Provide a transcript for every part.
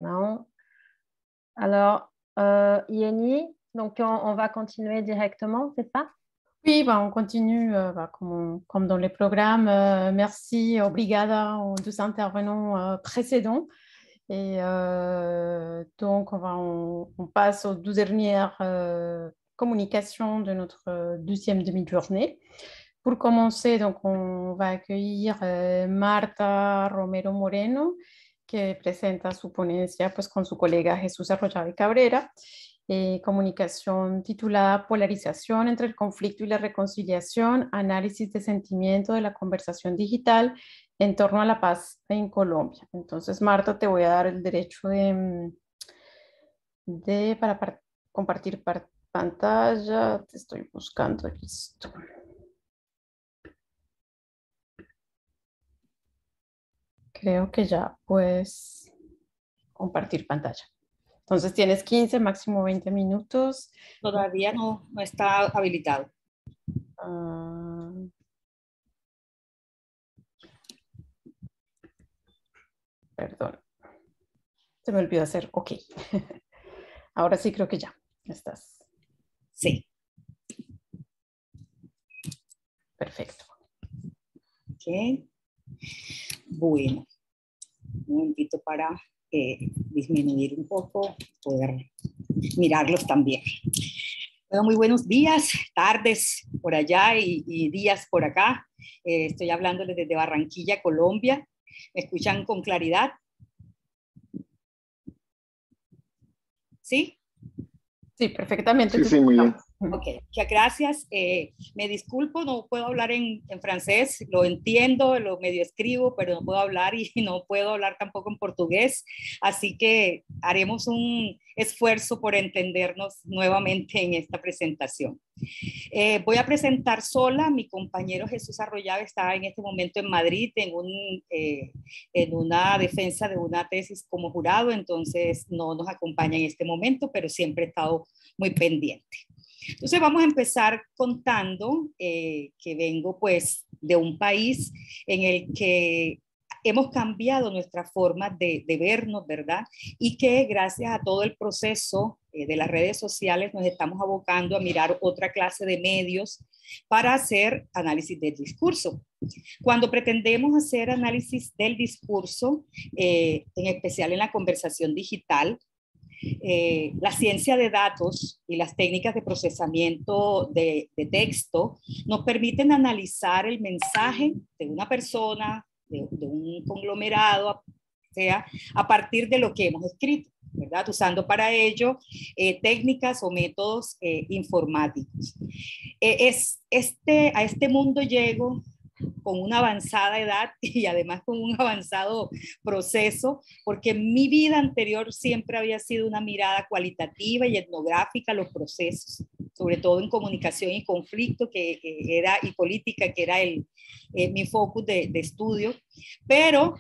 Non. Alors, Yeni, donc on va continuer directement, c'est ça? Oui, on continue comme dans les programmes. Merci, obrigada aux deux intervenants précédents. Et donc, on passe aux 12 dernières communications de notre deuxième demi-journée. Pour commencer, donc, on va accueillir Marta Romero Moreno, que presenta su ponencia pues, con su colega Jesús Arroyave Cabrera, comunicación titulada Polarización entre el conflicto y la reconciliación, análisis de sentimiento de la conversación digital en torno a la paz en Colombia. Entonces, Marta, te voy a dar el derecho para compartir pantalla. Te estoy buscando, listo. Creo que ya puedes compartir pantalla. Entonces tienes 15, máximo 20 minutos. Todavía no está habilitado. Perdón. Se me olvidó hacer OK. Ahora sí creo que ya estás. Sí. Perfecto. Ok. Bueno. Un momentito para disminuir un poco, poder mirarlos también. Bueno, muy buenos días, tardes por allá y días por acá. Estoy hablándoles desde Barranquilla, Colombia. ¿Me escuchan con claridad? ¿Sí? Sí, perfectamente. Sí, muy bien. Ok, muchas gracias. Me disculpo, no puedo hablar en francés, lo entiendo, lo medio escribo, pero no puedo hablar y no puedo hablar tampoco en portugués, así que haremos un esfuerzo por entendernos nuevamente en esta presentación. Voy a presentar sola, mi compañero Jesús Arroyave está en este momento en Madrid en una defensa de una tesis como jurado, entonces no nos acompaña en este momento, pero siempre he estado muy pendiente. Entonces vamos a empezar contando que vengo pues de un país en el que hemos cambiado nuestra forma de vernos, ¿verdad? Y que gracias a todo el proceso de las redes sociales nos estamos abocando a mirar otra clase de medios para hacer análisis del discurso. Cuando pretendemos hacer análisis del discurso, en especial en la conversación digital, la ciencia de datos y las técnicas de procesamiento de texto nos permiten analizar el mensaje de una persona, de un conglomerado, o sea, a partir de lo que hemos escrito, ¿verdad? Usando para ello técnicas o métodos informáticos. A este mundo llego con una avanzada edad y además con un avanzado proceso, porque mi vida anterior siempre había sido una mirada cualitativa y etnográfica a los procesos, sobre todo en comunicación y conflicto y política, que era mi focus de estudio, pero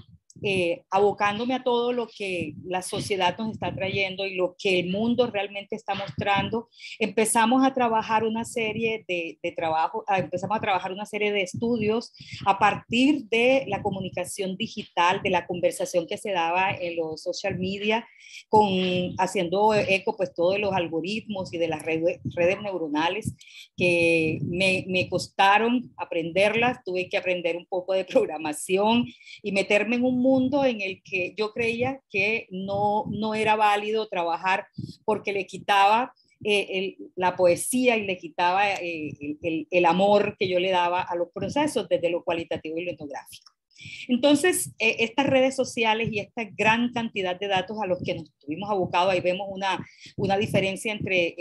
abocándome a todo lo que la sociedad nos está trayendo y lo que el mundo realmente está mostrando, empezamos a trabajar una serie empezamos a trabajar una serie de estudios a partir de la comunicación digital, de la conversación que se daba en los social media, haciendo eco pues todos los algoritmos y de las redes neuronales que me costaron aprenderlas, tuve que aprender un poco de programación y meterme en un mundo en el que yo creía que no era válido trabajar porque le quitaba la poesía y le quitaba el amor que yo le daba a los procesos desde lo cualitativo y lo etnográfico. Entonces, estas redes sociales y esta gran cantidad de datos a los que nos tuvimos abocados, ahí vemos una diferencia entre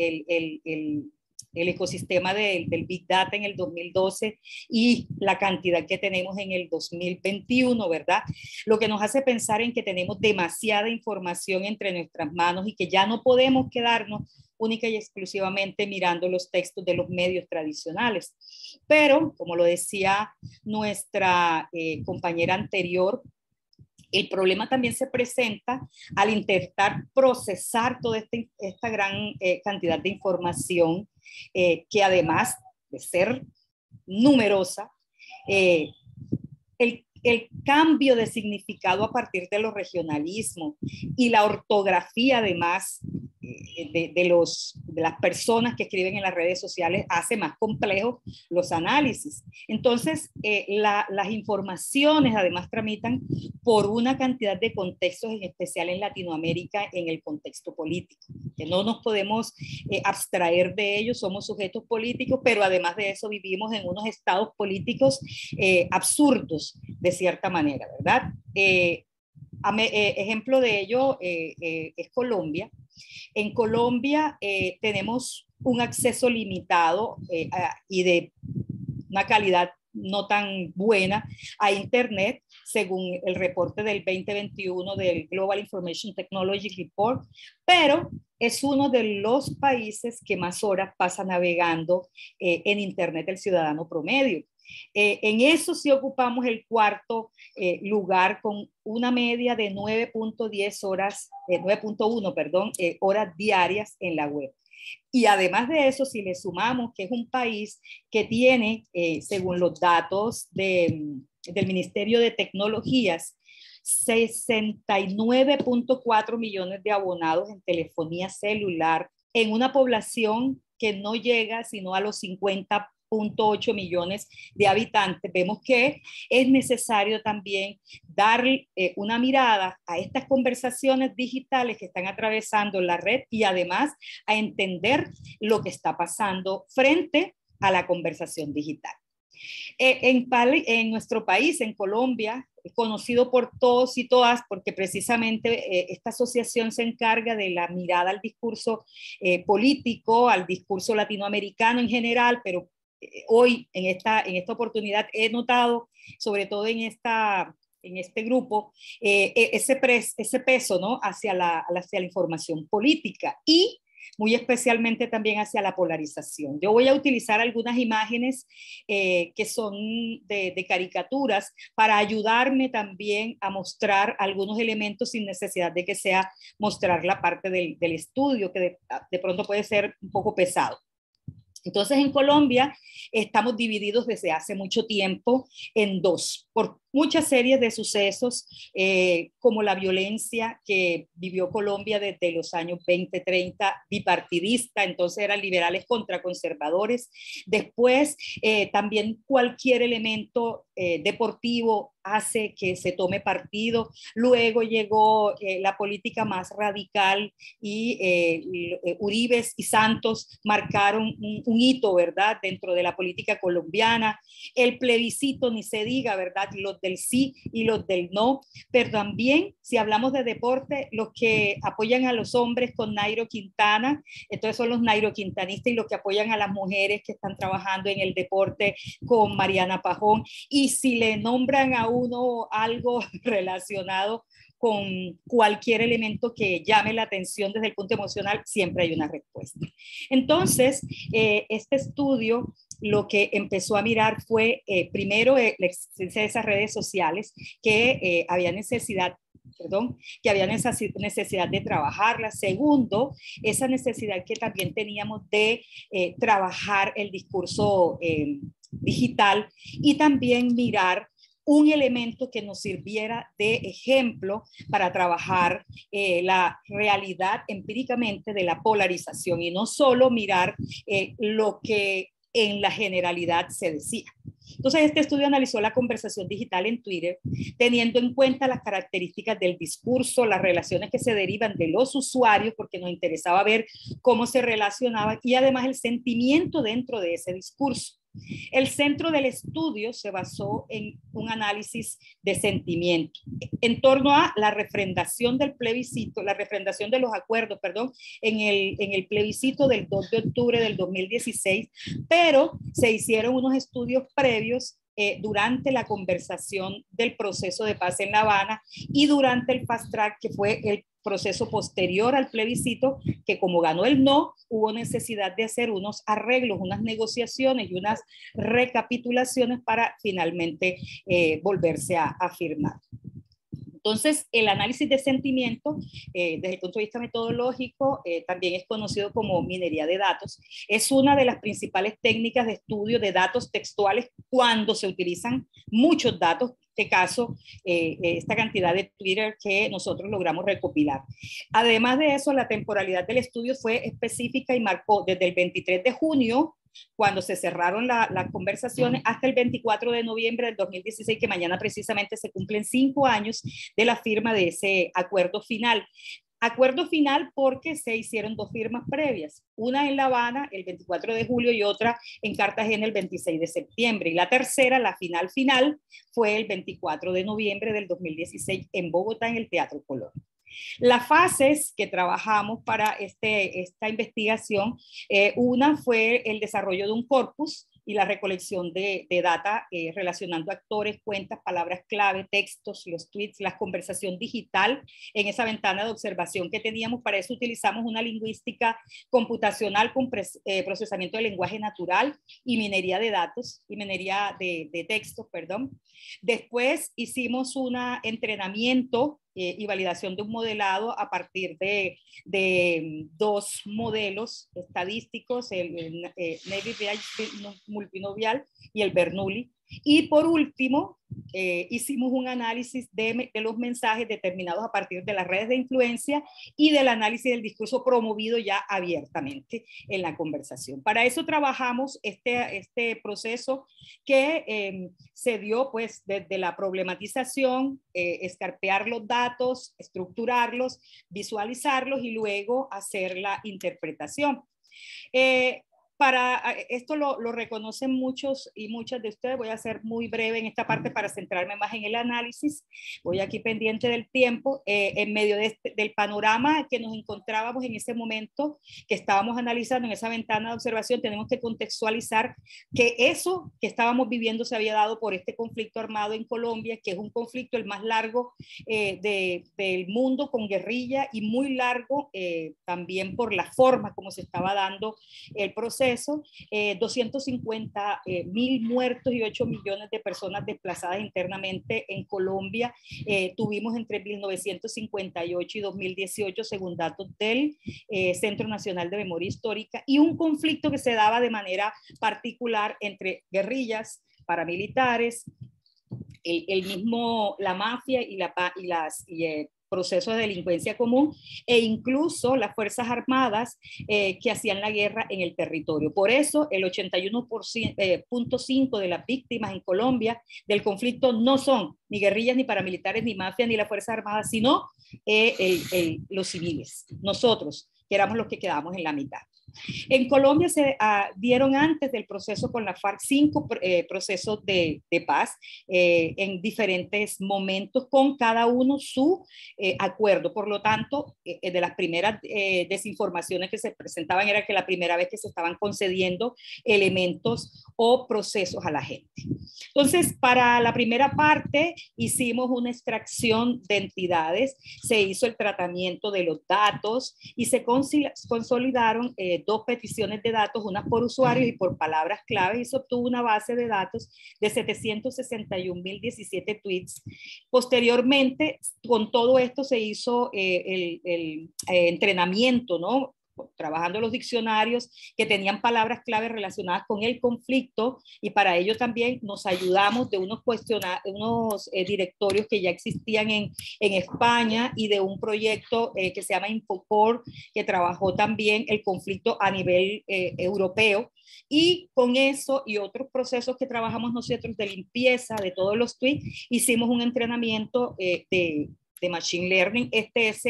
el ecosistema del Big Data en el 2012 y la cantidad que tenemos en el 2021, ¿verdad? Lo que nos hace pensar en que tenemos demasiada información entre nuestras manos y que ya no podemos quedarnos única y exclusivamente mirando los textos de los medios tradicionales. Pero, como lo decía nuestra compañera anterior, el problema también se presenta al intentar procesar toda esta gran cantidad de información que además de ser numerosa, el el cambio de significado a partir de los regionalismos y la ortografía además de las personas que escriben en las redes sociales hace más complejos los análisis. Entonces, las informaciones además tramitan por una cantidad de contextos, en especial en Latinoamérica, en el contexto político, que no nos podemos abstraer de ellos, somos sujetos políticos, pero además de eso vivimos en unos estados políticos absurdos, de cierta manera, ¿verdad? Ejemplo de ello es Colombia. En Colombia tenemos un acceso limitado y de una calidad no tan buena a Internet, según el reporte del 2021 del Global Information Technology Report, pero es uno de los países que más horas pasa navegando en Internet el ciudadano promedio. En eso sí ocupamos el cuarto lugar con una media de 9.10 horas, 9.1, perdón, horas diarias en la web. Y además de eso, si le sumamos que es un país que tiene, según los datos del Ministerio de Tecnologías, 69.4 millones de abonados en telefonía celular, en una población que no llega sino a los 50.8 millones de habitantes, vemos que es necesario también dar una mirada a estas conversaciones digitales que están atravesando la red y además a entender lo que está pasando frente a la conversación digital. En nuestro país, en Colombia, conocido por todos y todas, porque precisamente esta asociación se encarga de la mirada al discurso político, al discurso latinoamericano en general, pero hoy en esta oportunidad he notado, sobre todo en este grupo, ese peso, ¿no?, hacia la información política y muy especialmente también hacia la polarización. Yo voy a utilizar algunas imágenes que son de caricaturas para ayudarme también a mostrar algunos elementos sin necesidad de que sea mostrar la parte del estudio, que de pronto puede ser un poco pesado. Entonces, en Colombia estamos divididos desde hace mucho tiempo en dos, por muchas series de sucesos, como la violencia que vivió Colombia desde los años 20, 30, bipartidista, entonces eran liberales contra conservadores. Después, también cualquier elemento deportivo hace que se tome partido. Luego llegó la política más radical y Uribes y Santos marcaron un hito, ¿verdad?, dentro de la política colombiana. El plebiscito, ni se diga, ¿verdad?, los del sí y los del no, pero también, si hablamos de deporte, los que apoyan a los hombres con Nairo Quintana, entonces son los nairoquintanistas, y los que apoyan a las mujeres que están trabajando en el deporte con Mariana Pajón. Y si le nombran a uno algo relacionado con cualquier elemento que llame la atención desde el punto emocional, siempre hay una respuesta. Entonces, este estudio lo que empezó a mirar fue, primero, la existencia de esas redes sociales que había necesidad de trabajarla. Segundo, esa necesidad que también teníamos de trabajar el discurso digital y también mirar un elemento que nos sirviera de ejemplo para trabajar la realidad empíricamente de la polarización y no solo mirar lo que en la generalidad se decía. Entonces, este estudio analizó la conversación digital en Twitter, teniendo en cuenta las características del discurso, las relaciones que se derivan de los usuarios, porque nos interesaba ver cómo se relacionaban, y además el sentimiento dentro de ese discurso. El centro del estudio se basó en un análisis de sentimiento en torno a la refrendación del plebiscito, la refrendación de los acuerdos, perdón, en el plebiscito del 2 de octubre del 2016, pero se hicieron unos estudios previos durante la conversación del proceso de paz en La Habana y durante el fast track, que fue el proceso posterior al plebiscito, que como ganó el no, hubo necesidad de hacer unos arreglos, unas negociaciones y unas recapitulaciones para finalmente volverse a firmar. Entonces, el análisis de sentimiento, desde el punto de vista metodológico, también es conocido como minería de datos. Es una de las principales técnicas de estudio de datos textuales cuando se utilizan muchos datos, en este caso, esta cantidad de Twitter que nosotros logramos recopilar. Además de eso, la temporalidad del estudio fue específica y marcó desde el 23 de junio, cuando se cerraron las conversaciones, hasta el 24 de noviembre del 2016, que mañana precisamente se cumplen 5 años de la firma de ese acuerdo final. Acuerdo final porque se hicieron 2 firmas previas, una en La Habana el 24 de julio y otra en Cartagena el 26 de septiembre. Y la tercera, la final, fue el 24 de noviembre del 2016 en Bogotá, en el Teatro Colón. Las fases que trabajamos para esta investigación, una fue el desarrollo de un corpus y la recolección de data relacionando actores, cuentas, palabras clave, textos, los tweets, la conversación digital en esa ventana de observación que teníamos. Para eso utilizamos una lingüística computacional con procesamiento de lenguaje natural y minería de datos, y minería de textos, perdón. Después hicimos un entrenamiento y validación de un modelado a partir de 2 modelos estadísticos, el Navy-Bayes multinovial y el Bernoulli. Y por último, hicimos un análisis de los mensajes determinados a partir de las redes de influencia y del análisis del discurso promovido ya abiertamente en la conversación. Para eso trabajamos este proceso que se dio pues desde la problematización, escarpear los datos, estructurarlos, visualizarlos y luego hacer la interpretación. Para esto lo reconocen muchos y muchas de ustedes. Voy a ser muy breve en esta parte para centrarme más en el análisis. Voy aquí pendiente del tiempo. En medio del panorama que nos encontrábamos en ese momento, que estábamos analizando en esa ventana de observación, tenemos que contextualizar que eso que estábamos viviendo se había dado por este conflicto armado en Colombia, que es un conflicto el más largo del mundo, con guerrilla, y muy largo también por la forma como se estaba dando el proceso. 250.000 muertos y 8 millones de personas desplazadas internamente en Colombia. Tuvimos entre 1958 y 2018, según datos del Centro Nacional de Memoria Histórica, y un conflicto que se daba de manera particular entre guerrillas, paramilitares, la mafia y procesos de delincuencia común, e incluso las Fuerzas Armadas que hacían la guerra en el territorio. Por eso el 81.5% de las víctimas en Colombia del conflicto no son ni guerrillas, ni paramilitares, ni mafia, ni las Fuerzas Armadas, sino los civiles, nosotros, que éramos los que quedamos en la mitad. En Colombia se dieron antes del proceso con la FARC 5 procesos de paz en diferentes momentos, con cada uno su acuerdo. Por lo tanto, de las primeras desinformaciones que se presentaban era que la primera vez que se estaban concediendo elementos o procesos a la gente. Entonces, para la primera parte hicimos una extracción de entidades, se hizo el tratamiento de los datos y se consolidaron 2 peticiones de datos, una por usuarios y por palabras clave, y se obtuvo una base de datos de 761.017 tweets. Posteriormente, con todo esto se hizo el entrenamiento, ¿no? Trabajando los diccionarios que tenían palabras clave relacionadas con el conflicto, y para ello también nos ayudamos de unos directorios que ya existían en España, y de un proyecto que se llama Infocor, que trabajó también el conflicto a nivel europeo. Y con eso y otros procesos que trabajamos nosotros de limpieza de todos los tweets, hicimos un entrenamiento de Machine Learning. Este es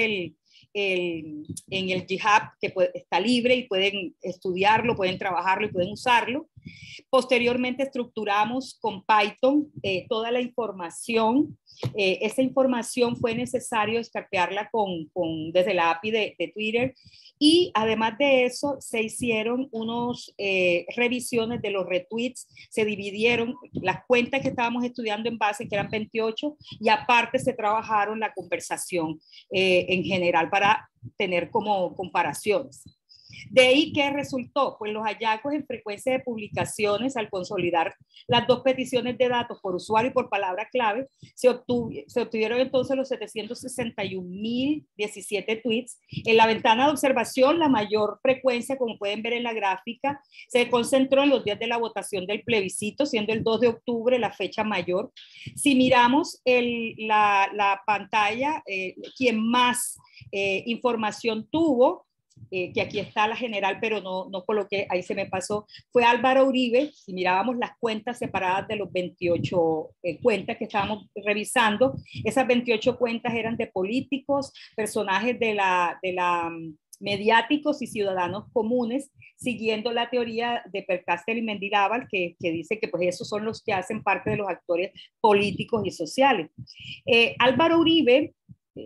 en el GitHub, que está libre y pueden estudiarlo, pueden trabajarlo y pueden usarlo. Posteriormente estructuramos con Python toda la información. Esa información fue necesario escapearla desde la API de Twitter, y además de eso se hicieron unas revisiones de los retweets, se dividieron las cuentas que estábamos estudiando en base, que eran 28, y aparte se trabajaron la conversación en general para tener como comparaciones. De ahí, ¿qué resultó? Pues los hallazgos en frecuencia de publicaciones al consolidar las dos peticiones de datos por usuario y por palabra clave, se obtuvieron entonces los 761.017 tweets. En la ventana de observación, la mayor frecuencia, como pueden ver en la gráfica, se concentró en los días de la votación del plebiscito, siendo el 2 de octubre la fecha mayor. Si miramos la pantalla, quien más información tuvo, que aquí está la general, pero no coloqué, ahí se me pasó, fue Álvaro Uribe. Si mirábamos las cuentas separadas de los 28 cuentas que estábamos revisando, esas 28 cuentas eran de políticos, personajes de la mediáticos y ciudadanos comunes, siguiendo la teoría de Percastel y Mendizábal, que dice que pues esos son los que hacen parte de los actores políticos y sociales. Álvaro Uribe,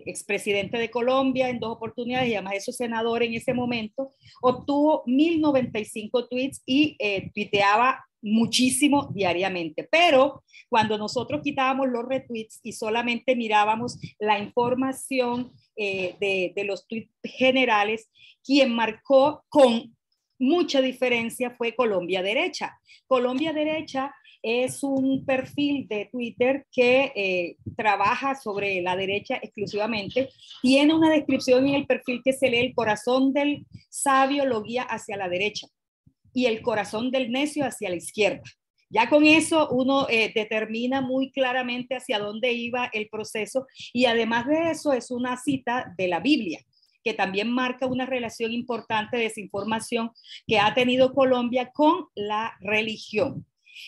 expresidente de Colombia en 2 oportunidades y además eso senador en ese momento, obtuvo 1095 tweets y tuiteaba muchísimo diariamente. Pero cuando nosotros quitábamos los retweets y solamente mirábamos la información de los tweets generales, quien marcó con mucha diferencia fue Colombia Derecha. Colombia Derecha es un perfil de Twitter que trabaja sobre la derecha exclusivamente. Tiene una descripción en el perfil que se lee: el corazón del sabio lo guía hacia la derecha y el corazón del necio hacia la izquierda. Ya con eso uno determina muy claramente hacia dónde iba el proceso, y además de eso es una cita de la Biblia, que también marca una relación importante de desinformación que ha tenido Colombia con la religión.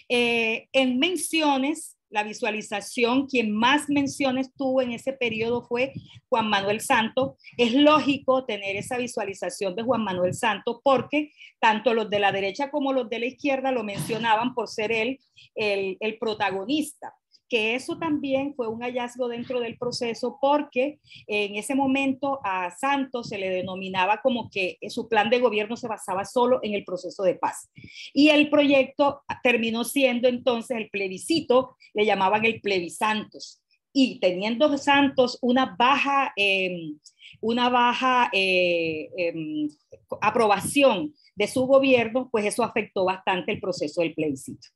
En menciones, la visualización, quien más menciones tuvo en ese periodo fue Juan Manuel Santos. Es lógico tener esa visualización de Juan Manuel Santos porque tanto los de la derecha como los de la izquierda lo mencionaban por ser él el protagonista. Que eso también fue un hallazgo dentro del proceso, porque en ese momento a Santos se le denominaba como que su plan de gobierno se basaba solo en el proceso de paz. Y el proyecto terminó siendo entonces el plebiscito, le llamaban el plebisantos. Y teniendo Santos una baja aprobación de su gobierno, pues eso afectó bastante el proceso del plebiscito.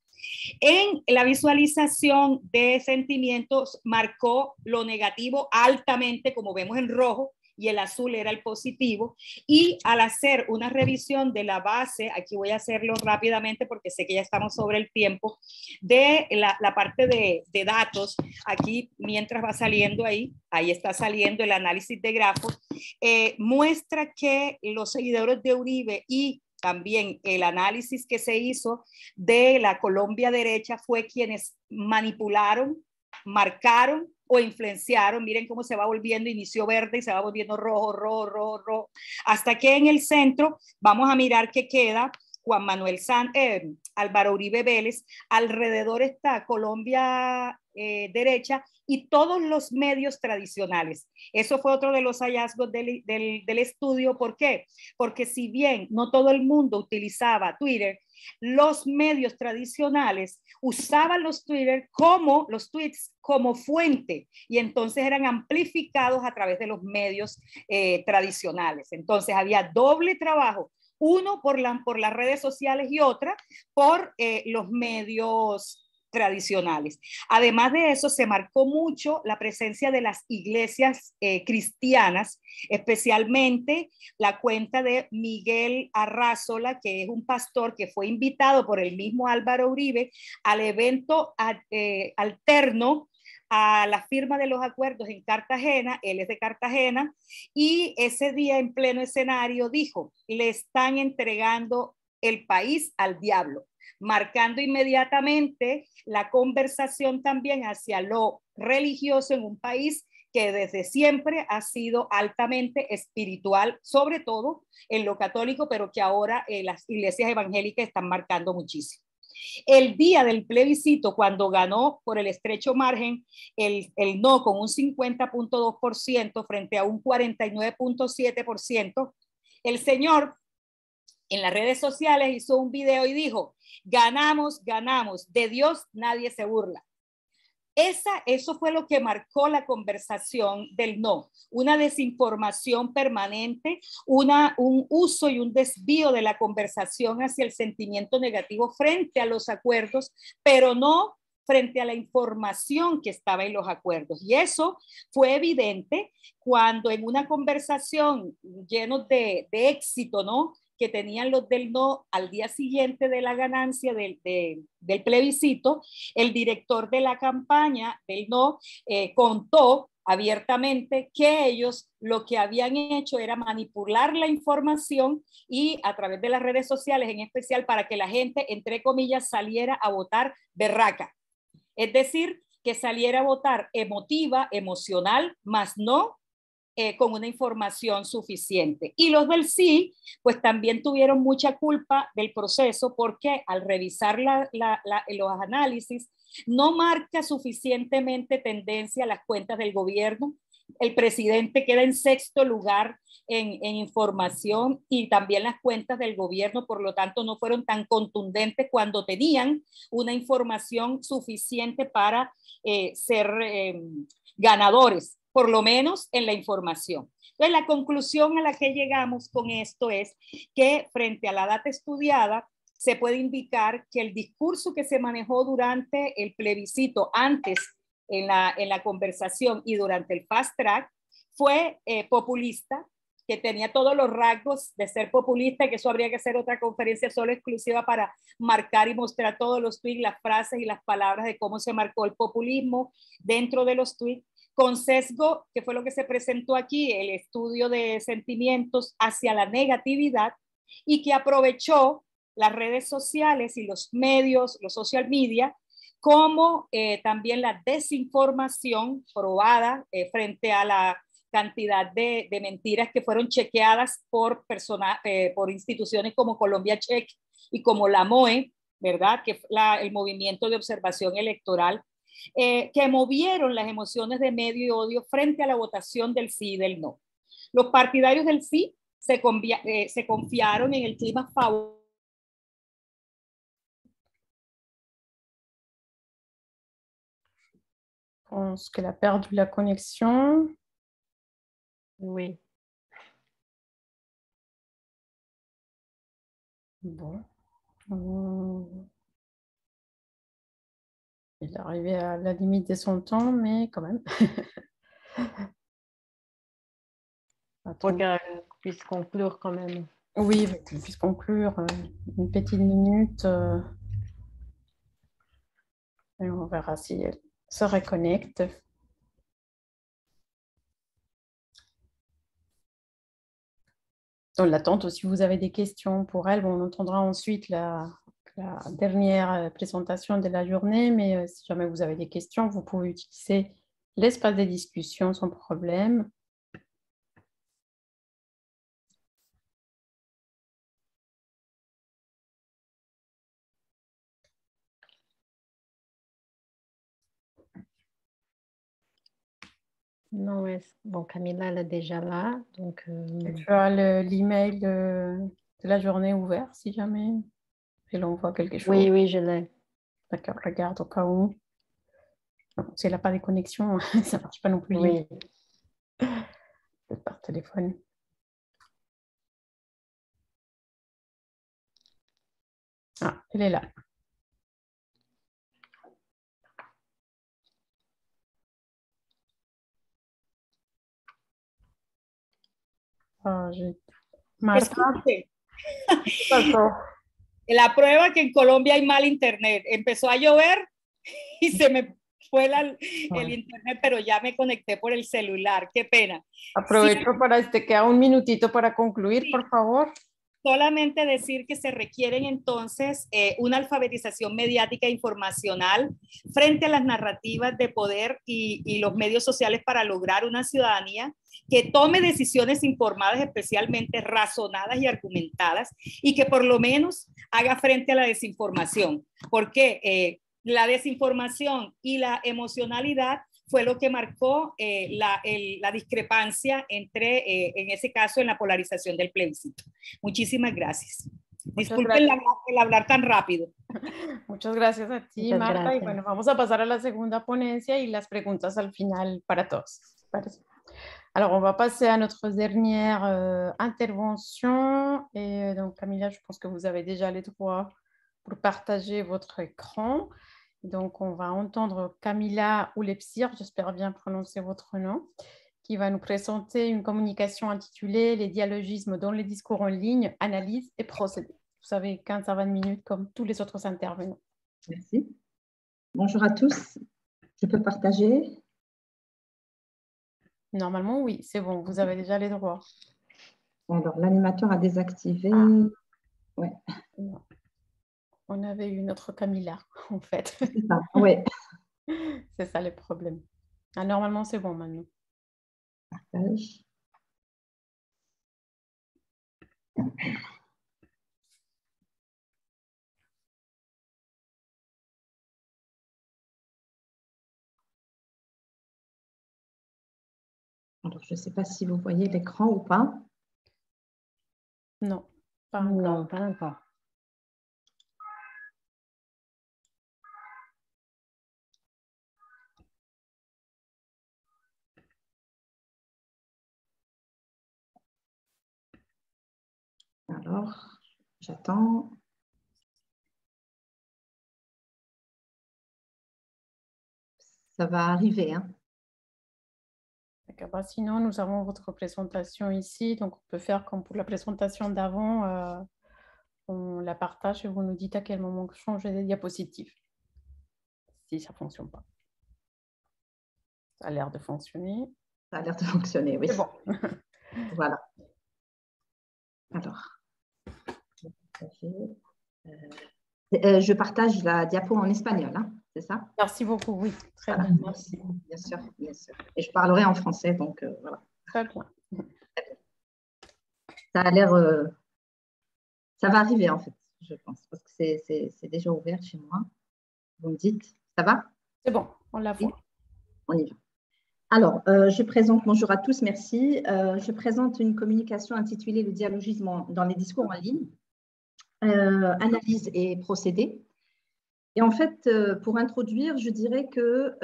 En la visualización de sentimientos marcó lo negativo altamente, como vemos en rojo, y el azul era el positivo. Y al hacer una revisión de la base, aquí voy a hacerlo rápidamente porque sé que ya estamos sobre el tiempo, de la parte de datos, aquí mientras va saliendo ahí está saliendo el análisis de grafos, muestra que los seguidores de Uribe y también el análisis que se hizo de la Colombia Derecha fue quienes manipularon, marcaron o influenciaron. Miren cómo se va volviendo, inició verde y se va volviendo rojo, rojo, rojo, rojo, hasta que en el centro vamos a mirar que queda Juan Manuel Álvaro Uribe Vélez. Alrededor está Colombia Derecha y todos los medios tradicionales. Eso fue otro de los hallazgos del estudio. ¿Por qué? Porque si bien no todo el mundo utilizaba Twitter, los medios tradicionales usaban los tweets como fuente, y entonces eran amplificados a través de los medios tradicionales. Entonces había doble trabajo, uno por las redes sociales y otra por los medios tradicionales. Además de eso, se marcó mucho la presencia de las iglesias cristianas, especialmente la cuenta de Miguel Arrázola, que es un pastor que fue invitado por el mismo Álvaro Uribe al evento alterno a la firma de los acuerdos en Cartagena. Él es de Cartagena, y ese día en pleno escenario dijo: le están entregando el país al diablo, marcando inmediatamente la conversación también hacia lo religioso en un país que desde siempre ha sido altamente espiritual, sobre todo en lo católico, pero que ahora las iglesias evangélicas están marcando muchísimo. El día del plebiscito, cuando ganó por el estrecho margen el no con un 50.2% frente a un 49.7%, el señor en las redes sociales hizo un video y dijo: ganamos, ganamos, de Dios nadie se burla. Eso fue lo que marcó la conversación del no, una desinformación permanente, un uso y un desvío de la conversación hacia el sentimiento negativo frente a los acuerdos, pero no frente a la información que estaba en los acuerdos. Y eso fue evidente cuando en una conversación llena de éxito, ¿no?, que tenían los del no al día siguiente de la ganancia del plebiscito, el director de la campaña del no contó abiertamente que ellos lo que habían hecho era manipular la información y a través de las redes sociales en especial para que la gente, entre comillas, saliera a votar berraca. Es decir, que saliera a votar emotiva, emocional, más no con una información suficiente. Y los del sí, pues también tuvieron mucha culpa del proceso porque al revisar los análisis no marca suficientemente tendencia a las cuentas del gobierno. El presidente queda en sexto lugar en información y también las cuentas del gobierno, por lo tanto, no fueron tan contundentes cuando tenían una información suficiente para ser ganadores, por lo menos en la información. Entonces, la conclusión a la que llegamos con esto es que frente a la data estudiada, se puede indicar que el discurso que se manejó durante el plebiscito, antes en la conversación y durante el fast track, fue populista, que tenía todos los rasgos de ser populista, que eso habría que hacer otra conferencia solo exclusiva para marcar y mostrar todos los tweets, las frases y las palabras de cómo se marcó el populismo dentro de los tweets, con sesgo, que fue lo que se presentó aquí, el estudio de sentimientos hacia la negatividad, y que aprovechó las redes sociales y los medios, los social media, como también la desinformación probada frente a la cantidad de mentiras que fueron chequeadas por instituciones como Colombia Check y como la MOE, ¿verdad? Que el movimiento de observación electoral, que movieron las emociones de medio y odio frente a la votación del sí y del no. Los partidarios del sí se confiaron en el clima favorable. Je pense qu'elle a perdu la connexion. Oui. Bon. Il est arrivé à la limite de son temps, mais quand même. Pour qu'elle puisse conclure quand même. Oui, qu'on puisse conclure une petite minute. Et on verra si elle se reconnecte. Dans l'attente, si vous avez des questions pour elle, on entendra ensuite la dernière présentation de la journée, mais si jamais vous avez des questions, vous pouvez utiliser l'espace de discussion sans problème. Non, bon, Camilla, elle est déjà là. Donc, tu as l'email de la journée ouvert, si jamais elle envoie quelque chose. Oui, oui, je l'ai. D'accord, regarde au cas où. Non, si elle n'a pas de connexion, ça ne marche pas non plus. Oui. Par téléphone. Ah, elle est là. Marta. La prueba que en Colombia hay mal internet. Empezó a llover y se me fue el internet, pero ya me conecté por el celular. Qué pena. Aprovecho para queda un minutito para concluir, sí. Por favor. Solamente decir que se requieren entonces una alfabetización mediática e informacional frente a las narrativas de poder y los medios sociales para lograr una ciudadanía que tome decisiones informadas, especialmente razonadas y argumentadas, y que por lo menos haga frente a la desinformación, porque la desinformación y la emocionalidad fue lo que marcó la discrepancia entre, en ese caso, en la polarización del plebiscito. Muchísimas gracias. Disculpen el hablar tan rápido. Muchas gracias a ti, Muchas Marta. Y gracias. bueno, vamos a pasar a la segunda ponencia y las preguntas al final para todos. Parece. Alors, on va passer à notre dernière intervention. Et donc, Camilla, je pense que vous avez déjà les droits pour partager votre écran. Donc, on va entendre Camilla Oulepsir, j'espère bien prononcer votre nom, qui va nous présenter une communication intitulée « Les dialogismes dans les discours en ligne, analyse et procédés ». Vous avez 15 à 20 minutes comme tous les autres intervenants. Merci. Bonjour à tous. Je peux partager? Normalement, oui, c'est bon, vous avez déjà les droits. Alors, l'animateur a désactivé. Ouais. Non. On avait eu notre Camilla, en fait. C'est ça, ouais. C'est ça le problème. Ah, normalement, c'est bon maintenant. Partage. Alors, je ne sais pas si vous voyez l'écran ou pas. Non, pas encore. Non, pas encore. Alors, j'attends. Ça va arriver, hein. Bah, sinon, nous avons votre présentation ici. Donc, on peut faire comme pour la présentation d'avant. On la partage et vous nous dites à quel moment changer les diapositives. Si ça ne fonctionne pas. Ça a l'air de fonctionner. Ça a l'air de fonctionner, oui. C'est bon. Voilà. Alors, je partage la diapo en espagnol, hein, c'est ça? Merci beaucoup, oui. Très voilà, bien. Merci. Bien sûr, bien sûr. Et je parlerai en français, donc voilà. Très bien. Ça a l'air... ça va arriver, en fait, je pense, parce que c'est déjà ouvert chez moi. Vous me dites, ça va? C'est bon, on la voit. Oui, on y va. Alors, je présente, bonjour à tous, merci. Je présente une communication intitulée « Le dialogisme dans les discours en ligne, analyse et procédés ». Et en fait, pour introduire, je dirais que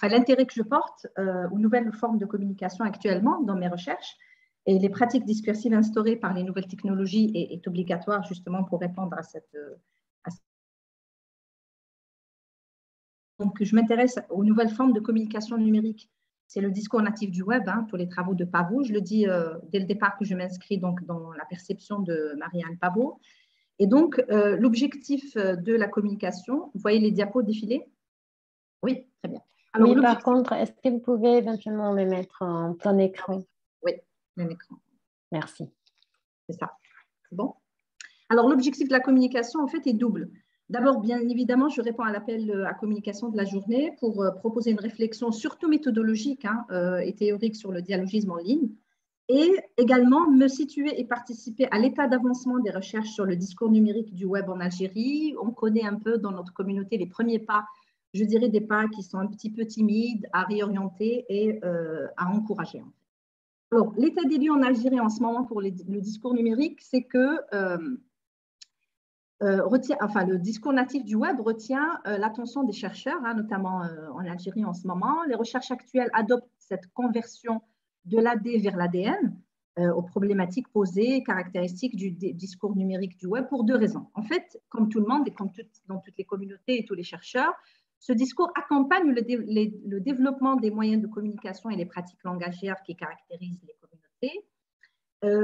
l'intérêt que je porte aux nouvelles formes de communication actuellement dans mes recherches et les pratiques discursives instaurées par les nouvelles technologies est obligatoire justement pour répondre à cette... Donc, je m'intéresse aux nouvelles formes de communication numérique. C'est le discours natif du web, hein, tous les travaux de Pavot. Je le dis dès le départ que je m'inscris donc dans la perception de Marianne Pavot. Et donc, l'objectif de la communication, vous voyez les diapos défiler? Oui, très bien. Alors, oui, par contre, est-ce que vous pouvez éventuellement me mettre en plein écran? Oui, plein écran. Merci. C'est ça. C'est bon? Alors, l'objectif de la communication, en fait, est double. D'abord, bien évidemment, je réponds à l'appel à communication de la journée pour proposer une réflexion surtout méthodologique et théorique sur le dialogisme en ligne et également me situer et participer à l'état d'avancement des recherches sur le discours numérique du web en Algérie. On connaît un peu dans notre communauté les premiers pas, je dirais des pas qui sont un petit peu timides, à réorienter et à encourager. Alors, l'état des lieux en Algérie en ce moment pour le discours numérique, c'est que le discours natif du web retient l'attention des chercheurs, hein, notamment en Algérie en ce moment. Les recherches actuelles adoptent cette conversion de l'AD vers l'ADN aux problématiques posées et caractéristiques du discours numérique du web pour deux raisons. En fait, comme tout le monde et comme dans toutes les communautés et tous les chercheurs, ce discours accompagne le développement des moyens de communication et les pratiques langagières qui caractérisent les communautés.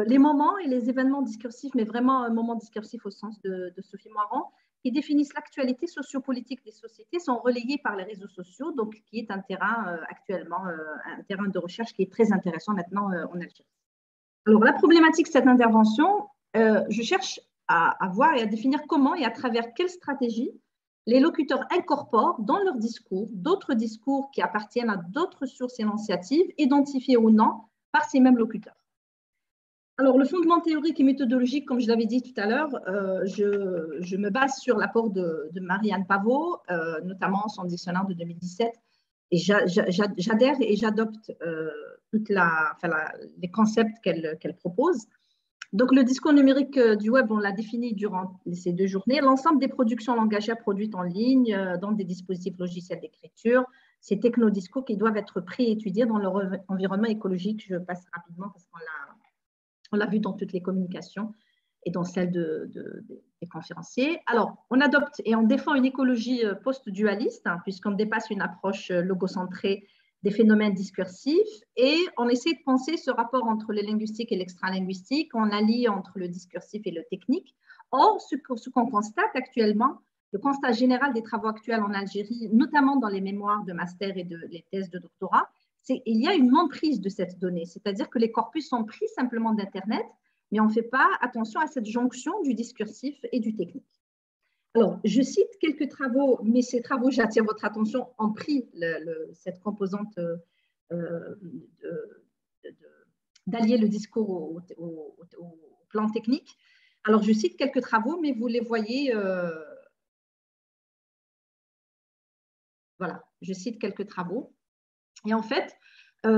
Les moments et les événements discursifs, mais vraiment un moment discursif au sens de Sophie Moiran, qui définissent l'actualité sociopolitique des sociétés, sont relayés par les réseaux sociaux, donc qui est un terrain actuellement, un terrain de recherche qui est très intéressant maintenant en Algérie. Alors, la problématique de cette intervention, je cherche à voir et à définir comment et à travers quelle stratégie les locuteurs incorporent dans leur discours d'autres discours qui appartiennent à d'autres sources énonciatives, identifiées ou non par ces mêmes locuteurs. Alors, le fondement théorique et méthodologique, comme je l'avais dit tout à l'heure, je me base sur l'apport de Marianne Pavot, notamment son dictionnaire de 2017, et j'adhère et j'adopte les concepts qu'elle propose. Donc, le discours numérique du web, on l'a défini durant ces 2 journées. L'ensemble des productions langagières produites en ligne dans des dispositifs logiciels d'écriture, ces technodiscours qui doivent être pris et étudiés dans leur environnement écologique. Je passe rapidement parce qu'on l'a vu dans toutes les communications et dans celles des conférenciers. Alors, on adopte et on défend une écologie post-dualiste, hein, puisqu'on dépasse une approche logocentrée des phénomènes discursifs et on essaie de penser ce rapport entre le linguistique et l'extralinguistique, on allie entre le discursif et le technique. Or, ce qu'on constate actuellement, le constat général des travaux actuels en Algérie, notamment dans les mémoires de master et les thèses de doctorat, c'est qu'il y a une emprise de cette donnée, c'est-à-dire que les corpus sont pris simplement d'Internet, mais on ne fait pas attention à cette jonction du discursif et du technique. Alors, je cite quelques travaux, mais ces travaux, j'attire votre attention, ont pris cette composante d'allier le discours au plan technique. Alors, je cite quelques travaux, mais vous les voyez. Voilà, je cite quelques travaux. Et en fait,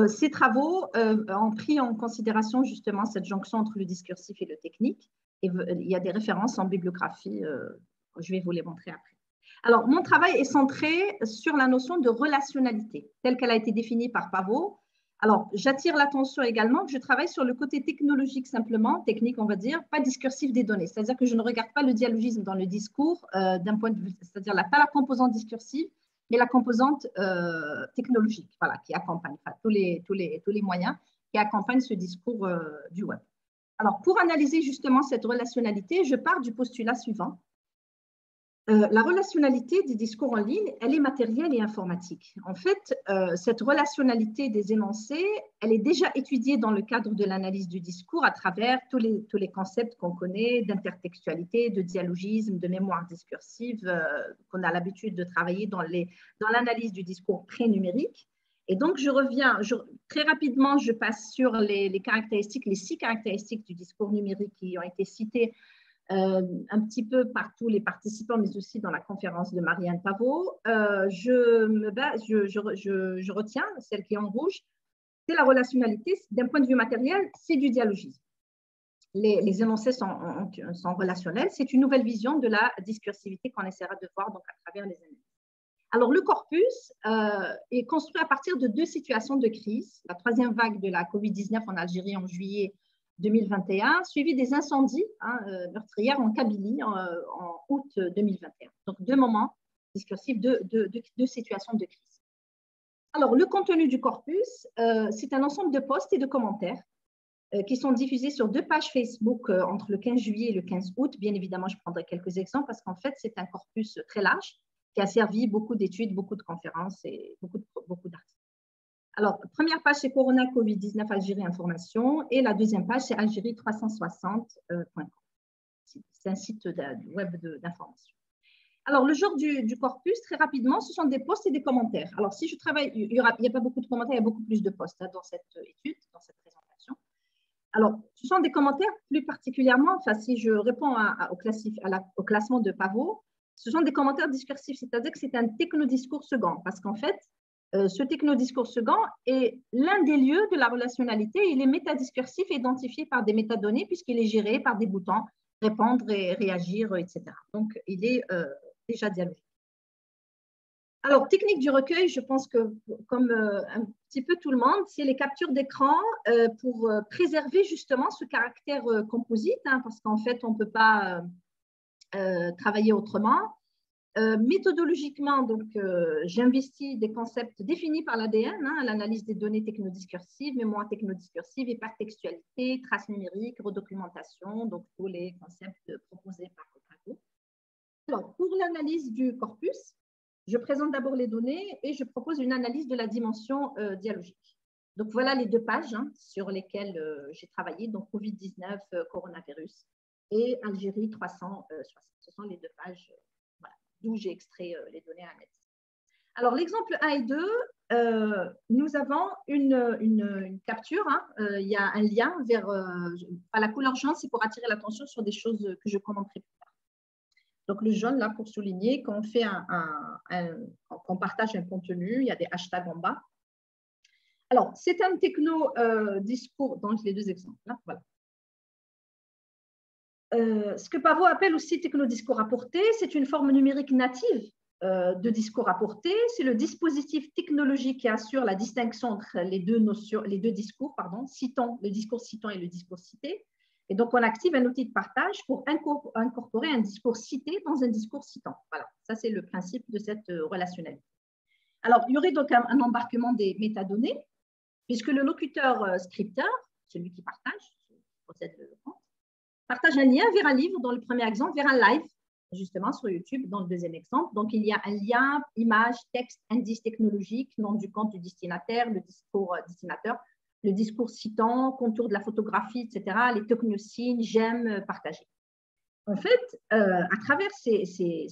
ces travaux ont pris en considération justement cette jonction entre le discursif et le technique. Et il y a des références en bibliographie. Je vais vous les montrer après. Alors, mon travail est centré sur la notion de relationnalité, telle qu'elle a été définie par Pavot. Alors, j'attire l'attention également que je travaille sur le côté technologique simplement, technique on va dire, pas discursif des données. C'est-à-dire que je ne regarde pas le dialogisme dans le discours d'un point de vue, c'est-à-dire pas la composante discursive, mais la composante technologique, voilà, qui accompagne, enfin, tous les moyens qui accompagnent ce discours du web. Alors, pour analyser justement cette relationnalité, je pars du postulat suivant. La relationnalité des discours en ligne, elle est matérielle et informatique. En fait, cette relationnalité des énoncés, elle est déjà étudiée dans le cadre de l'analyse du discours à travers tous les concepts qu'on connaît d'intertextualité, de dialogisme, de mémoire discursive, qu'on a l'habitude de travailler dans l'analyse du discours pré-numérique. Et donc, très rapidement, je passe sur les caractéristiques, les 6 caractéristiques du discours numérique qui ont été citées un petit peu par tous les participants, mais aussi dans la conférence de Marianne Pavot. Je retiens celle qui est en rouge, c'est la relationnalité. D'un point de vue matériel, c'est du dialogisme. Les énoncés sont relationnels. C'est une nouvelle vision de la discursivité qu'on essaiera de voir donc, à travers les analyses. Alors, le corpus est construit à partir de 2 situations de crise. La 3e vague de la Covid-19 en Algérie en juillet 2021, suivi des incendies meurtrières en Kabylie en août 2021. Donc, 2 moments discursifs, 2 situations de crise. Alors, le contenu du corpus, c'est un ensemble de posts et de commentaires qui sont diffusés sur 2 pages Facebook entre le 15 juillet et le 15 août. Bien évidemment, je prendrai quelques exemples parce qu'en fait, c'est un corpus très large qui a servi beaucoup d'études, beaucoup de conférences et beaucoup d'articles. Alors, première page, c'est Corona Covid-19 Algérie Information et la 2e page, c'est algérie360.com. C'est un site web d'information. Alors, le genre du corpus, très rapidement, ce sont des posts et des commentaires. Alors, si je travaille, il n'y a pas beaucoup de commentaires, il y a beaucoup plus de posts dans cette étude, dans cette présentation. Alors, ce sont des commentaires plus particulièrement, enfin, si je réponds au classement de Pavot, ce sont des commentaires discursifs, c'est-à-dire que c'est un technodiscours second, parce qu'en fait, ce technodiscours second est l'un des lieux de la relationnalité. Il est métadiscursif et identifié par des métadonnées puisqu'il est géré par des boutons répondre et réagir, etc. Donc, il est déjà dialogique. Alors, technique du recueil, je pense que comme un petit peu tout le monde, c'est les captures d'écran pour préserver justement ce caractère composite, parce qu'en fait, on ne peut pas travailler autrement. Méthodologiquement, donc, j'investis des concepts définis par l'ADN, l'analyse des données technodiscursives, mémoire technodiscursive, hypertextualité, traces numériques, redocumentation, donc tous les concepts proposés par Pavot. Alors, pour l'analyse du corpus, je présente d'abord les données et je propose une analyse de la dimension dialogique. Donc, voilà les 2 pages sur lesquelles j'ai travaillé, donc Covid-19, coronavirus et Algérie 360. Ce sont les 2 pages d'où j'ai extrait les données analysées. Alors, l'exemple 1 et 2, nous avons une capture. Il y a un lien vers la couleur jaune, c'est pour attirer l'attention sur des choses que je commenterai plus tard. Donc, le jaune, là, pour souligner qu'on fait qu'on partage un contenu, il y a des hashtags en bas. Alors, c'est un techno-discours, donc les 2 exemples. Là, voilà. ce que Pavot appelle aussi technodiscours rapporté, c'est une forme numérique native de discours rapporté. C'est le dispositif technologique qui assure la distinction entre les deux discours, citant, le discours citant et le discours cité. Et donc, on active un outil de partage pour incorporer un discours cité dans un discours citant. Voilà, ça c'est le principe de cette relationnalité. Alors, il y aurait donc un embarquement des métadonnées, puisque le locuteur scripteur, celui qui partage, qui possède le compte, partage un lien vers un livre dans le premier exemple, vers un live, justement sur YouTube dans le deuxième exemple. Donc, il y a un lien, image, texte, indice technologique, nom du compte du destinataire, le discours destinataire, le discours citant, contour de la photographie, etc., les technosignes, j'aime, partager. En fait, à travers ces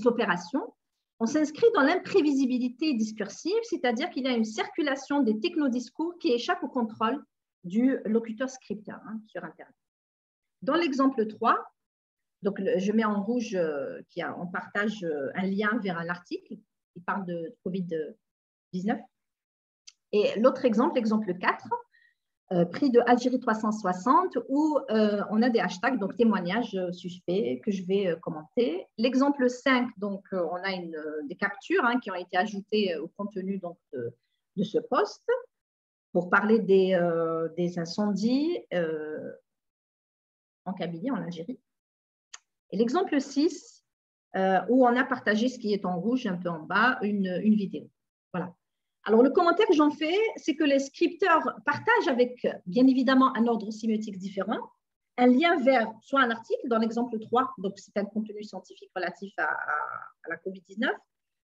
opérations, on s'inscrit dans l'imprévisibilité discursive, c'est-à-dire qu'il y a une circulation des technodiscours qui échappe au contrôle du locuteur scripteur sur Internet. Dans l'exemple 3, donc je mets en rouge on partage un lien vers un article qui parle de Covid-19. Et l'autre exemple, l'exemple 4, pris de Algérie 360, où on a des hashtags, donc témoignages suspects que je vais commenter. L'exemple 5, donc on a des captures qui ont été ajoutées au contenu donc, de ce post pour parler des incendies en Kabylie, en Algérie. Et l'exemple 6, où on a partagé ce qui est en rouge un peu en bas, une vidéo. Voilà. Alors, le commentaire que j'en fais, c'est que les scripteurs partagent avec, bien évidemment, un ordre sémiotique différent, un lien vers soit un article, dans l'exemple 3, donc c'est un contenu scientifique relatif à la COVID-19,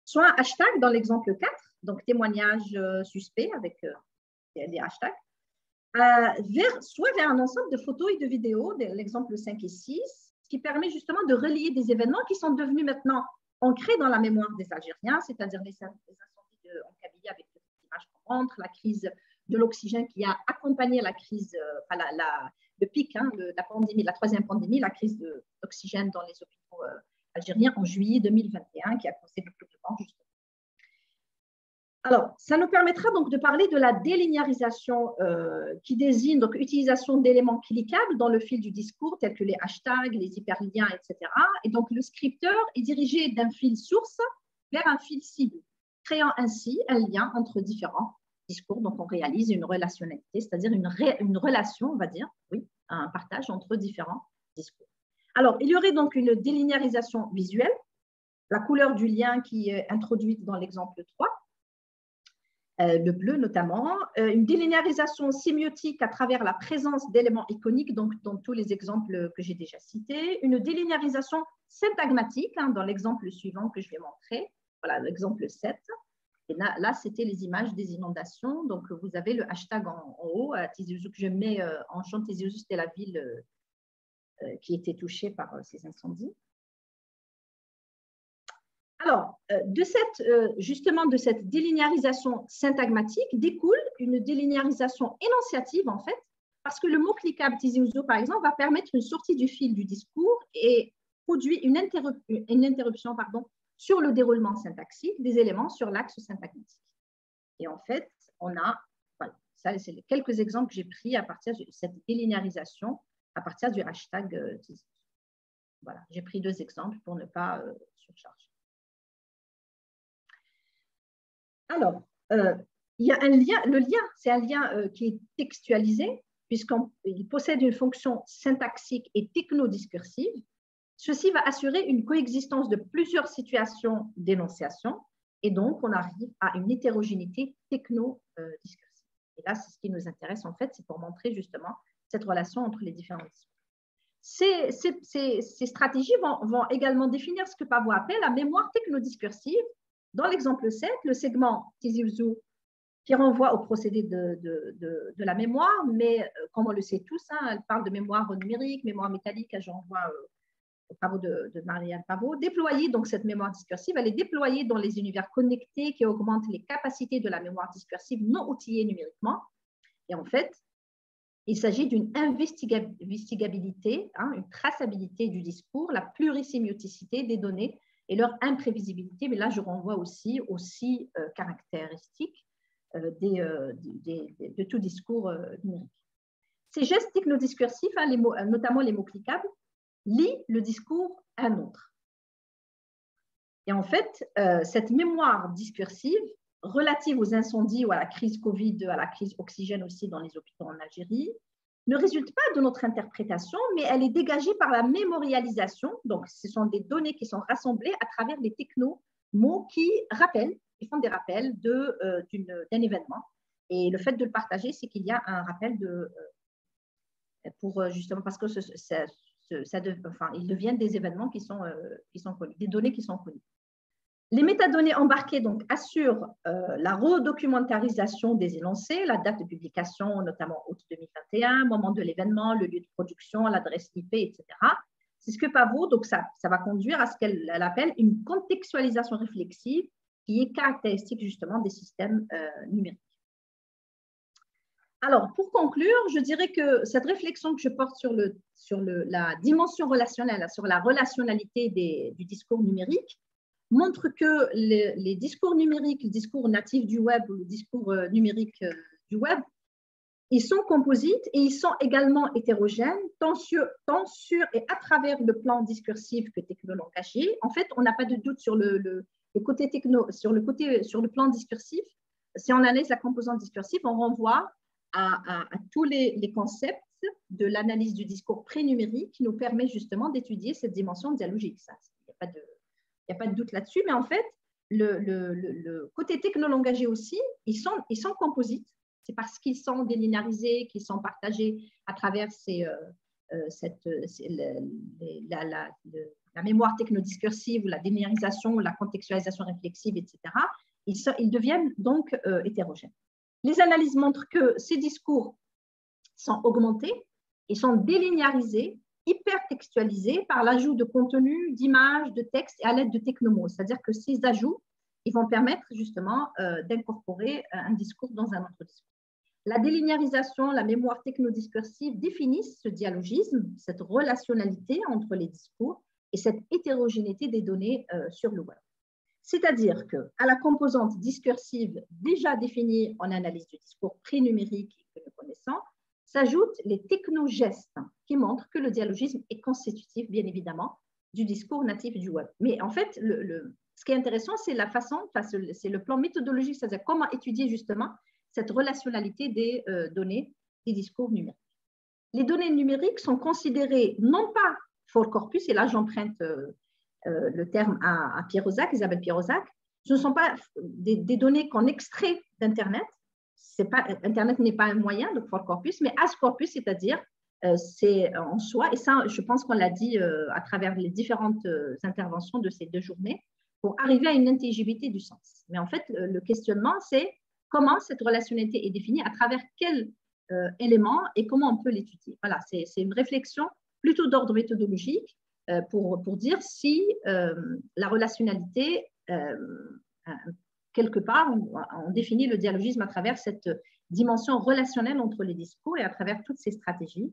soit un hashtag, dans l'exemple 4, donc témoignage suspect avec des hashtags, soit vers un ensemble de photos et de vidéos, l'exemple 5 et 6, ce qui permet justement de relier des événements qui sont devenus maintenant ancrés dans la mémoire des Algériens, c'est-à-dire les incendies en Kabylie avec les images qu'on rentre, la crise de l'oxygène qui a accompagné la crise, le pic de la pandémie, la troisième pandémie, la crise d'oxygène dans les hôpitaux algériens en juillet 2021 qui a causé beaucoup de morts justement. Alors, ça nous permettra donc de parler de la délinéarisation qui désigne donc utilisation d'éléments cliquables dans le fil du discours, tels que les hashtags, les hyperliens, etc. Et donc, le scripteur est dirigé d'un fil source vers un fil cible, créant ainsi un lien entre différents discours. Donc, on réalise une relationnalité, c'est-à-dire une relation, on va dire, oui, un partage entre différents discours. Alors, il y aurait donc une délinéarisation visuelle, la couleur du lien qui est introduite dans l'exemple 3, le bleu notamment, une délinéarisation sémiotique à travers la présence d'éléments iconiques, donc dans tous les exemples que j'ai déjà cités, une délinéarisation syntagmatique, dans l'exemple suivant que je vais montrer, voilà l'exemple 7. Et là c'était les images des inondations, donc vous avez le hashtag en haut, Tizi Ouzou, que je mets en champ. Tizi Ouzou, c'était la ville qui était touchée par ces incendies. Alors, justement de cette délinéarisation syntagmatique découle une délinéarisation énonciative, en fait, parce que le mot cliquable Tizi Ouzou, par exemple, va permettre une sortie du fil du discours et produit une interruption sur le déroulement syntaxique des éléments sur l'axe syntagmatique. Et en fait, on a, voilà, ça c'est quelques exemples que j'ai pris à partir de cette délinéarisation, à partir du hashtag Tizi Ouzou. Voilà, j'ai pris 2 exemples pour ne pas surcharger. Alors, il y a un lien, le lien, c'est un lien qui est textualisé, puisqu'il possède une fonction syntaxique et technodiscursive. Ceci va assurer une coexistence de plusieurs situations d'énonciation, et donc on arrive à une hétérogénéité techno-discursive. Et là, c'est ce qui nous intéresse, en fait, c'est pour montrer justement cette relation entre les différents discours. Ces stratégies vont également définir ce que Pavot appelle la mémoire technodiscursive. Dans l'exemple 7, le segment Tizi Ouzou qui renvoie au procédé de la mémoire, mais comme on le sait tous, elle parle de mémoire numérique, mémoire métallique, je renvoie aux travaux de Marianne Pavot. Déployer donc cette mémoire discursive, elle est déployée dans les univers connectés qui augmentent les capacités de la mémoire discursive non outillée numériquement. Et en fait, il s'agit d'une investigabilité, une traçabilité du discours, la plurisémioticité des données et leur imprévisibilité, mais là je renvoie aussi aux 6 caractéristiques de tout discours numérique. Ces gestes technodiscursifs, hein, notamment les mots cliquables, lient le discours à un autre. Et en fait, cette mémoire discursive relative aux incendies ou à la crise Covid, à la crise oxygène aussi dans les hôpitaux en Algérie, ne résulte pas de notre interprétation, mais elle est dégagée par la mémorialisation. Donc, ce sont des données qui sont rassemblées à travers les techno-mots qui rappellent, qui font des rappels d'un événement. Et le fait de le partager, c'est qu'il y a un rappel justement parce que ils deviennent des événements qui sont connus, des données qui sont connues. Les métadonnées embarquées donc, assurent la redocumentarisation des énoncés, la date de publication, notamment août 2021, moment de l'événement, le lieu de production, l'adresse IP, etc. C'est ce que Pavot, donc ça va conduire à ce qu'elle appelle une contextualisation réflexive qui est caractéristique justement des systèmes numériques. Alors, pour conclure, je dirais que cette réflexion que je porte sur la dimension relationnelle, sur la relationnalité du discours numérique, montre que les discours numériques, le discours natif du web ou le discours numérique du web, ils sont composites et ils sont également hétérogènes, tant sur et à travers le plan discursif que technologique. En fait, on n'a pas de doute sur le côté sur le plan discursif. Si on analyse la composante discursive, on renvoie à tous les concepts de l'analyse du discours pré-numérique qui nous permet justement d'étudier cette dimension dialogique. Il n'y a pas de doute là-dessus, mais en fait, le côté technologique aussi, ils sont composites. C'est parce qu'ils sont délinéarisés, qu'ils sont partagés à travers la mémoire technodiscursive, ou la délinéarisation, ou la contextualisation réflexive, etc. Ils deviennent donc hétérogènes. Les analyses montrent que ces discours sont augmentés, ils sont délinéarisés, hypertextualisés par l'ajout de contenu, d'images, de textes et à l'aide de technomots. C'est-à-dire que ces ajouts, ils vont permettre justement d'incorporer un discours dans un autre discours. La délinéarisation, la mémoire technodiscursive définissent ce dialogisme, cette relationnalité entre les discours et cette hétérogénéité des données sur le web. C'est-à-dire qu'à la composante discursive déjà définie en analyse du discours pré-numérique que nous connaissons, s'ajoutent les technogestes qui montrent que le dialogisme est constitutif, bien évidemment, du discours natif du web. Mais en fait, ce qui est intéressant, c'est la façon, c'est le plan méthodologique, c'est-à-dire comment étudier justement cette relationnalité des données des discours numériques. Les données numériques sont considérées non pas for corpus, et là j'emprunte le terme à Pierre-Rosac, Isabelle Pierre-Rosac, ce ne sont pas des données qu'on extrait d'Internet. Internet n'est pas un moyen de for corpus, mais as corpus, c'est-à-dire c'est en soi, et ça je pense qu'on l'a dit à travers les différentes interventions de ces 2 journées, pour arriver à une intelligibilité du sens. Mais en fait, le questionnement, c'est comment cette relationnalité est définie, à travers quels éléments et comment on peut l'étudier. Voilà, c'est une réflexion plutôt d'ordre méthodologique pour dire si la relationnalité, quelque part, on définit le dialogisme à travers cette dimension relationnelle entre les discours et à travers toutes ces stratégies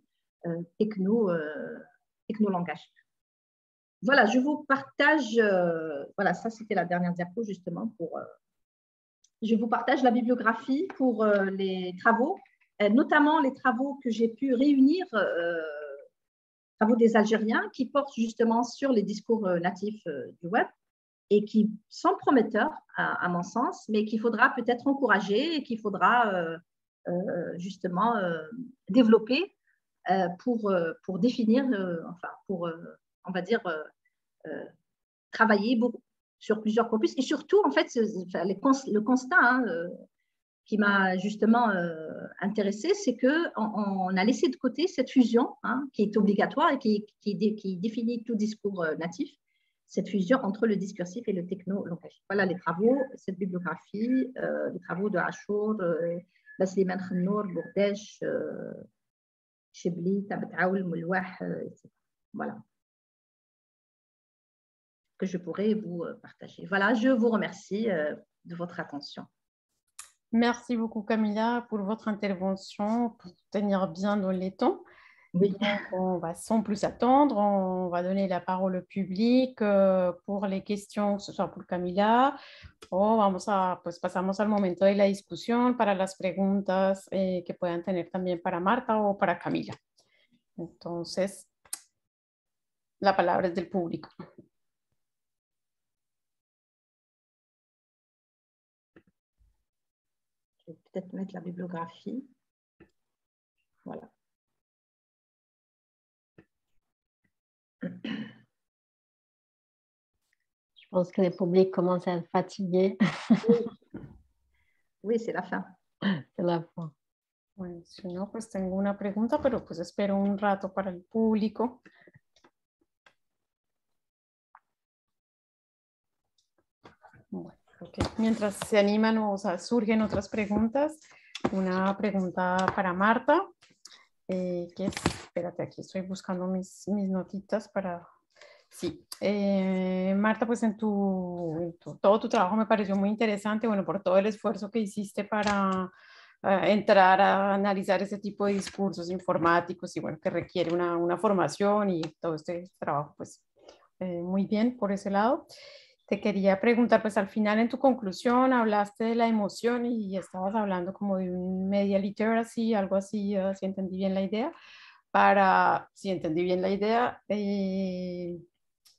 techno-langage. Voilà, je vous partage, voilà, ça c'était la dernière diapo justement je vous partage la bibliographie pour les travaux, notamment les travaux que j'ai pu réunir, travaux des Algériens qui portent justement sur les discours natifs du web et qui sont prometteurs à mon sens, mais qu'il faudra peut-être encourager et qu'il faudra justement développer pour définir, on va dire, travailler beaucoup sur plusieurs corpus. Et surtout, en fait, le constat qui m'a justement intéressée, c'est qu'on a laissé de côté cette fusion qui est obligatoire et qui définit tout discours natif, cette fusion entre le discursif et le techno-langage. Voilà les travaux, cette bibliographie, les travaux de Achour, Basliman Khennour, Bourdèche, Chibli, Tabataoul, Moulouah, etc. Voilà, que je pourrais vous partager. Voilà, je vous remercie de votre attention. Merci beaucoup Camilla pour votre intervention, pour tenir bien dans les temps. Oui. Donc, on va sans plus attendre, on va donner la parole au public pour les questions, que ce soit pour Camila, o pues pasamos al momento de la discusión para las preguntas que puedan tener también para Marta o para Camila. Entonces, la palabra es del público. Je vais peut-être mettre la bibliographie. Voilà. Je pense que le public commence à être fatigué. Oui, c'est la fin. C'est la fin. Bueno, si no, pues tengo una pregunta, pero pues espero un rato para el público. Bueno, creo que mientras se animan o sea, surgen otras preguntas, una pregunta para Marta, que es, espérate, aquí estoy buscando mis notitas para... Sí, Marta, pues todo tu trabajo me pareció muy interesante, bueno, por todo el esfuerzo que hiciste para entrar a analizar ese tipo de discursos informáticos y bueno, que requiere una formación y todo este trabajo, pues muy bien por ese lado. Te quería preguntar, pues al final en tu conclusión hablaste de la emoción y estabas hablando como de un media literacy, algo así, si entendí bien la idea. Si entendí bien la idea,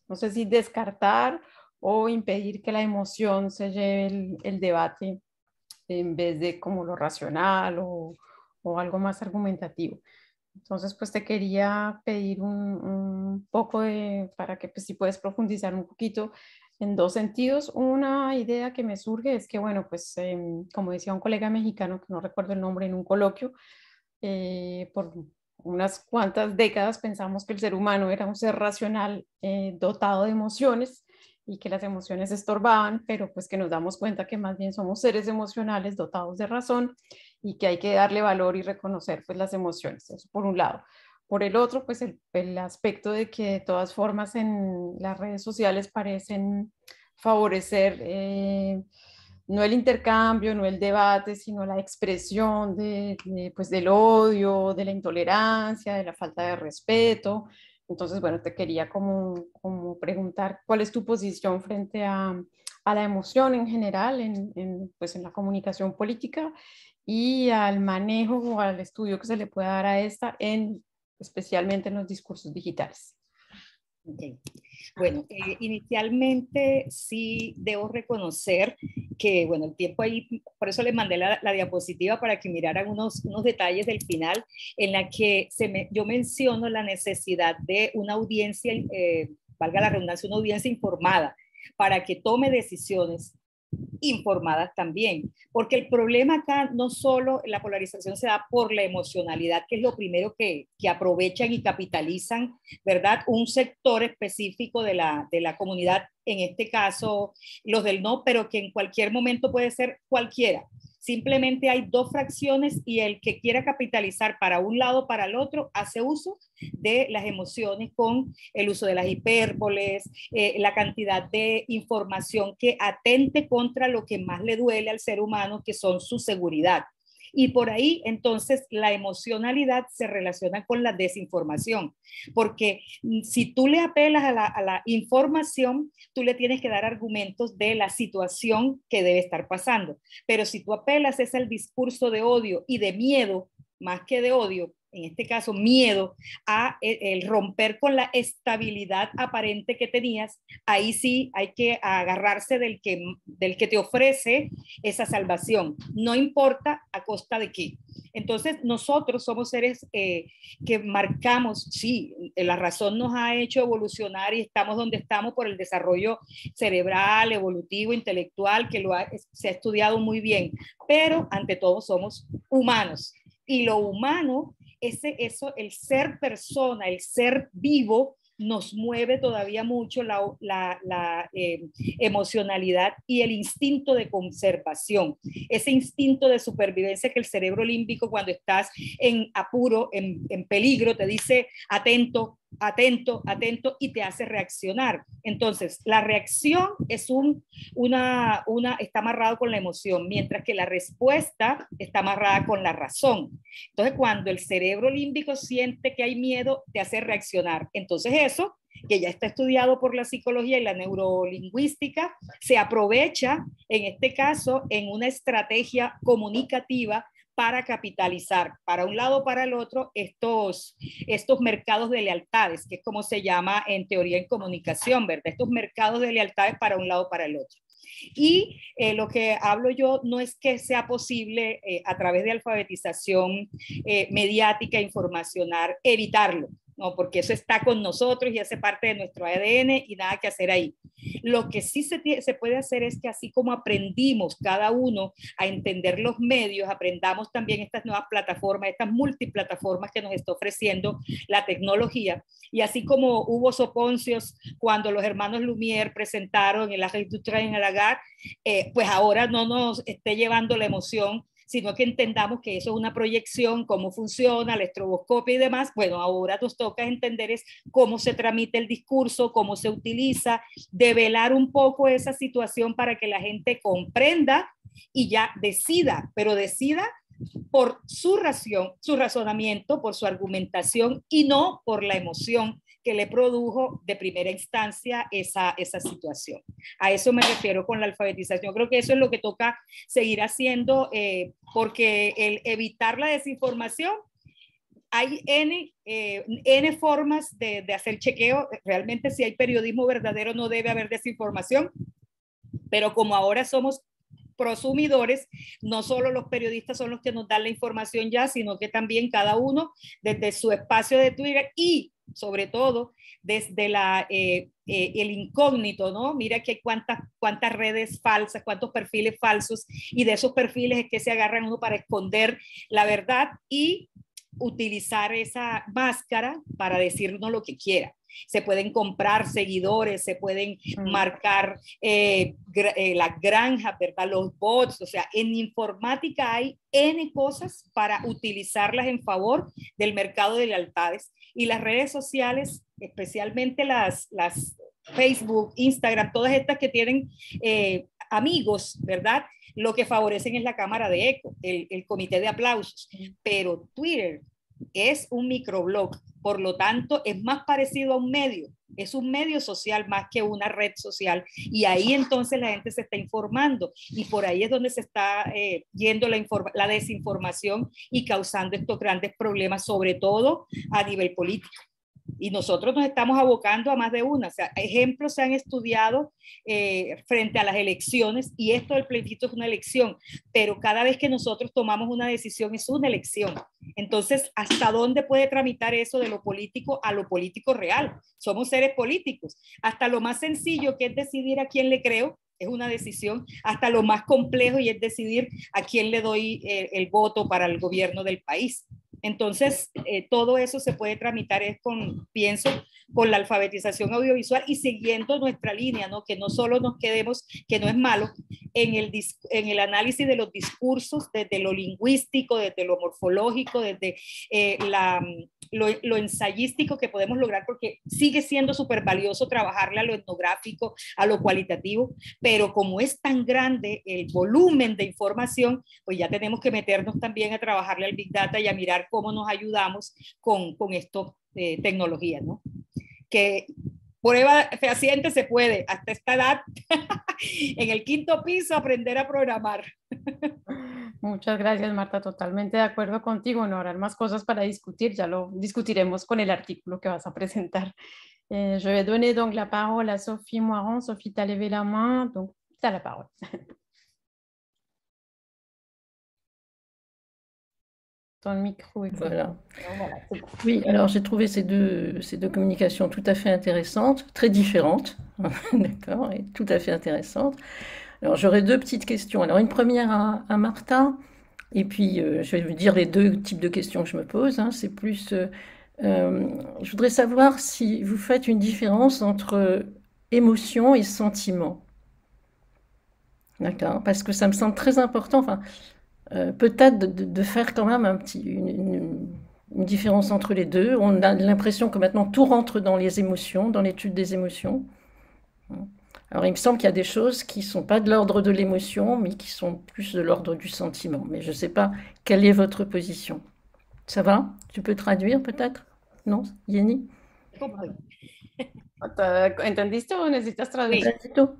no sé si descartar o impedir que la emoción se lleve el debate en vez de como lo racional o algo más argumentativo. Entonces, pues te quería pedir un poco para que pues, si puedes profundizar un poquito en dos sentidos. Una idea que me surge es que, bueno, pues como decía un colega mexicano, que no recuerdo el nombre en un coloquio, por unas cuantas décadas pensamos que el ser humano era un ser racional dotado de emociones y que las emociones estorbaban, pero pues que nos damos cuenta que más bien somos seres emocionales dotados de razón y que hay que darle valor y reconocer pues las emociones, eso por un lado. Por el otro, pues el aspecto de que de todas formas en las redes sociales parecen favorecer no el intercambio, no el debate, sino la expresión pues del odio, de la intolerancia, de la falta de respeto. Entonces, bueno, te quería como preguntar cuál es tu posición frente a la emoción en general, pues en la comunicación política y al manejo o al estudio que se le pueda dar a esta, especialmente en los discursos digitales. Okay. Bueno, inicialmente sí debo reconocer que, bueno, el tiempo ahí, por eso les mandé la diapositiva para que miraran unos detalles del final, en la que yo menciono la necesidad de una audiencia, valga la redundancia, una audiencia informada para que tome decisiones informadas también, porque el problema acá no solo la polarización se da por la emocionalidad, que es lo primero que aprovechan y capitalizan, ¿verdad? Un sector específico de la comunidad, en este caso los del no, pero que en cualquier momento puede ser cualquiera. Simplemente hay dos fracciones y el que quiera capitalizar para un lado o para el otro hace uso de las emociones con el uso de las hipérboles, la cantidad de información que atente contra lo que más le duele al ser humano, que son su seguridad. Y por ahí, entonces, la emocionalidad se relaciona con la desinformación, porque si tú le apelas a la información, tú le tienes que dar argumentos de la situación que debe estar pasando. Pero si tú apelas es el discurso de odio y de miedo, más que de odio, en este caso miedo a el romper con la estabilidad aparente que tenías, ahí sí hay que agarrarse del que te ofrece esa salvación, no importa a costa de qué. Entonces nosotros somos seres que marcamos, sí, la razón nos ha hecho evolucionar y estamos donde estamos por el desarrollo cerebral, evolutivo, intelectual, que se ha estudiado muy bien, pero ante todo somos humanos. Y lo humano, el ser persona, el ser vivo, nos mueve todavía mucho la emocionalidad y el instinto de conservación, ese instinto de supervivencia que el cerebro límbico cuando estás en apuro, en peligro, te dice atento, atento, atento, y te hace reaccionar. Entonces, la reacción es está amarrado con la emoción, mientras que la respuesta está amarrada con la razón. Entonces, cuando el cerebro límbico siente que hay miedo, te hace reaccionar. Entonces, eso, que ya está estudiado por la psicología y la neurolingüística, se aprovecha, en este caso, en una estrategia comunicativa para capitalizar para un lado o para el otro estos mercados de lealtades, que es como se llama en teoría en comunicación, ¿verdad? Estos mercados de lealtades para un lado o para el otro. Y lo que hablo yo no es que sea posible a través de alfabetización mediática, informacional, evitarlo, no, porque eso está con nosotros y hace parte de nuestro ADN y nada que hacer ahí. Lo que sí se puede hacer es que así como aprendimos cada uno a entender los medios, aprendamos también estas nuevas plataformas, estas multiplataformas que nos está ofreciendo la tecnología. Y así como hubo soponcios cuando los hermanos Lumière presentaron el Arrêt du train à la gare, pues ahora no nos esté llevando la emoción, sino que entendamos que eso es una proyección, cómo funciona, la estroboscopia y demás. Bueno, ahora nos toca entender es cómo se tramita el discurso, cómo se utiliza, develar un poco esa situación para que la gente comprenda y ya decida, pero decida por su razonamiento, por su argumentación y no por la emoción que le produjo de primera instancia esa situación. A eso me refiero con la alfabetización. Creo que eso es lo que toca seguir haciendo, porque el evitar la desinformación, hay N formas de hacer chequeo. Realmente, si hay periodismo verdadero, no debe haber desinformación, pero como ahora somos prosumidores, no solo los periodistas son los que nos dan la información ya, sino que también cada uno desde su espacio de Twitter y sobre todo desde el incógnito, ¿no? Mira que hay cuántas redes falsas, cuántos perfiles falsos, y de esos perfiles es que se agarran uno para esconder la verdad y utilizar esa máscara para decirnos lo que quiera. Se pueden comprar seguidores, se pueden marcar las granjas, ¿verdad? Los bots, o sea, en informática hay N cosas para utilizarlas en favor del mercado de lealtades. Y las redes sociales, especialmente las Facebook, Instagram, todas estas que tienen amigos, ¿verdad? Lo que favorecen es la cámara de eco, el comité de aplausos. Pero Twitter es un microblog, por lo tanto es más parecido a un medio, es un medio social más que una red social, y ahí entonces la gente se está informando y por ahí es donde se está yendo la desinformación y causando estos grandes problemas, sobre todo a nivel político. Y nosotros nos estamos abocando a más de una. O sea, ejemplos se han estudiado frente a las elecciones, y esto del plebiscito es una elección, pero cada vez que nosotros tomamos una decisión es una elección. Entonces, ¿hasta dónde puede tramitar eso de lo político a lo político real? Somos seres políticos. Hasta lo más sencillo, que es decidir a quién le creo, es una decisión, hasta lo más complejo, y es decidir a quién le doy el voto para el gobierno del país. Entonces, todo eso se puede tramitar pienso, con la alfabetización audiovisual y siguiendo nuestra línea, ¿no? Que no solo nos quedemos, que no es malo, en el análisis de los discursos, desde lo lingüístico, desde lo morfológico, desde lo ensayístico que podemos lograr, porque sigue siendo súper valioso trabajarle a lo etnográfico, a lo cualitativo, pero como es tan grande el volumen de información, pues ya tenemos que meternos también a trabajarle al Big Data y a mirar cómo nos ayudamos con esto tecnologías, ¿no? Que prueba fehaciente se puede, hasta esta edad, en el 5º piso, aprender a programar. Muchas gracias, Marta. Totalmente de acuerdo contigo. No habrán más cosas para discutir. Ya lo discutiremos con el artículo que vas a presentar. Je vais donner donc la parole à Sophie Moiron. Sophie, tu as levé la main, donc tu as la parole. Ton micro est voilà. Voilà, c'est bon. Oui, alors j'ai trouvé ces deux communications tout à fait intéressantes, très différentes, d'accord, et tout à fait intéressantes. Alors j'aurais 2 petites questions. Alors une première à Marta, et puis je vais vous dire les 2 types de questions que je me pose. Hein. C'est plus, je voudrais savoir si vous faites une différence entre émotion et sentiment. D'accord, parce que ça me semble très important. Enfin, peut-être de faire quand même une différence entre les deux. On a l'impression que maintenant tout rentre dans les émotions, dans l'étude des émotions. Alors il me semble qu'il y a des choses qui ne sont pas de l'ordre de l'émotion, mais qui sont plus de l'ordre du sentiment. Mais je ne sais pas quelle est votre position. Ça va? Tu peux traduire peut-être? Non, Jenny? ¿Entendiste o necesitas traducir? Pas du tout.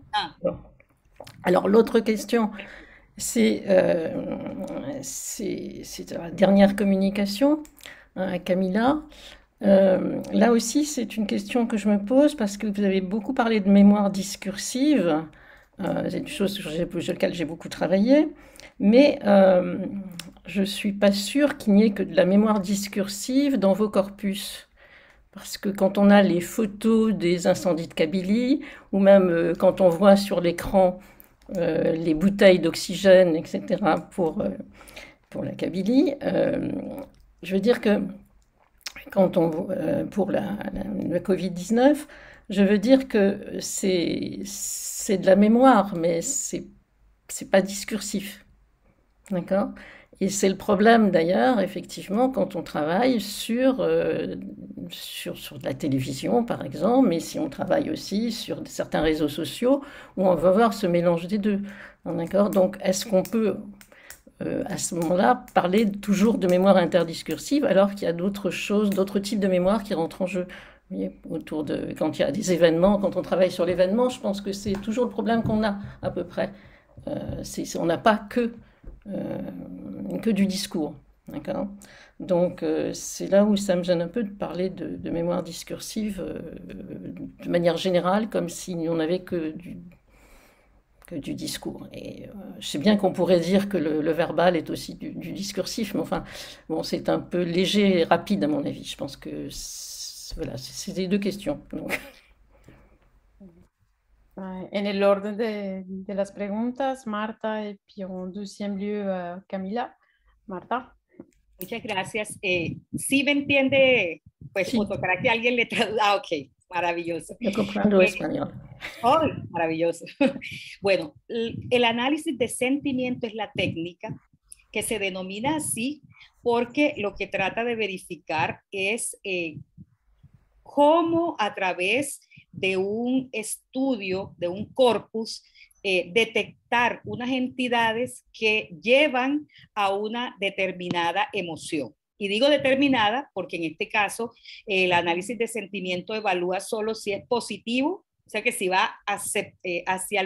Bon. Alors l'autre question, c'est la dernière communication à Camilla. Là aussi, c'est une question que je me pose parce que vous avez beaucoup parlé de mémoire discursive. C'est une chose sur laquelle j'ai beaucoup travaillé, mais je ne suis pas sûre qu'il n'y ait que de la mémoire discursive dans vos corpus. Parce que quand on a les photos des incendies de Kabylie, ou même quand on voit sur l'écran les bouteilles d'oxygène, etc., pour la Kabylie, je veux dire que quand pour le Covid-19, je veux dire que c'est de la mémoire, mais c'est pas discursif. D'accord? Et c'est le problème d'ailleurs, effectivement, quand on travaille sur de la télévision, par exemple, mais si on travaille aussi sur certains réseaux sociaux, où on va voir ce mélange des deux. D'accord? Donc, est-ce qu'on peut, à ce moment-là, parler toujours de mémoire interdiscursive, alors qu'il y a d'autres choses, d'autres types de mémoire qui rentrent en jeu? Vous voyez, quand il y a des événements, quand on travaille sur l'événement, je pense que c'est toujours le problème qu'on a, à peu près. On n'a pas que du discours. D'accord? Donc, c'est là où ça me gêne un peu de parler de mémoire discursive de manière générale, comme si on n'avait que du discours. Et je sais bien qu'on pourrait dire que le verbal est aussi du discursif, mais enfin, bon, c'est un peu léger et rapide à mon avis. Je pense que voilà, c'est les deux questions. Donc. En el orden de las preguntas, Marta, y puis en deuxième lieu, Camila. Marta. Muchas gracias. ¿Sí me entiende? Pues, Sí. o tocará que alguien le traduzca. Ah, ok, maravilloso. Yo comprendo español. Oh, maravilloso. Bueno, el análisis de sentimiento es la técnica que se denomina así porque lo que trata de verificar es cómo a través de un estudio, de un corpus, detectar unas entidades que llevan a una determinada emoción. Y digo determinada porque en este caso el análisis de sentimiento evalúa solo si es positivo, o sea que si va hacia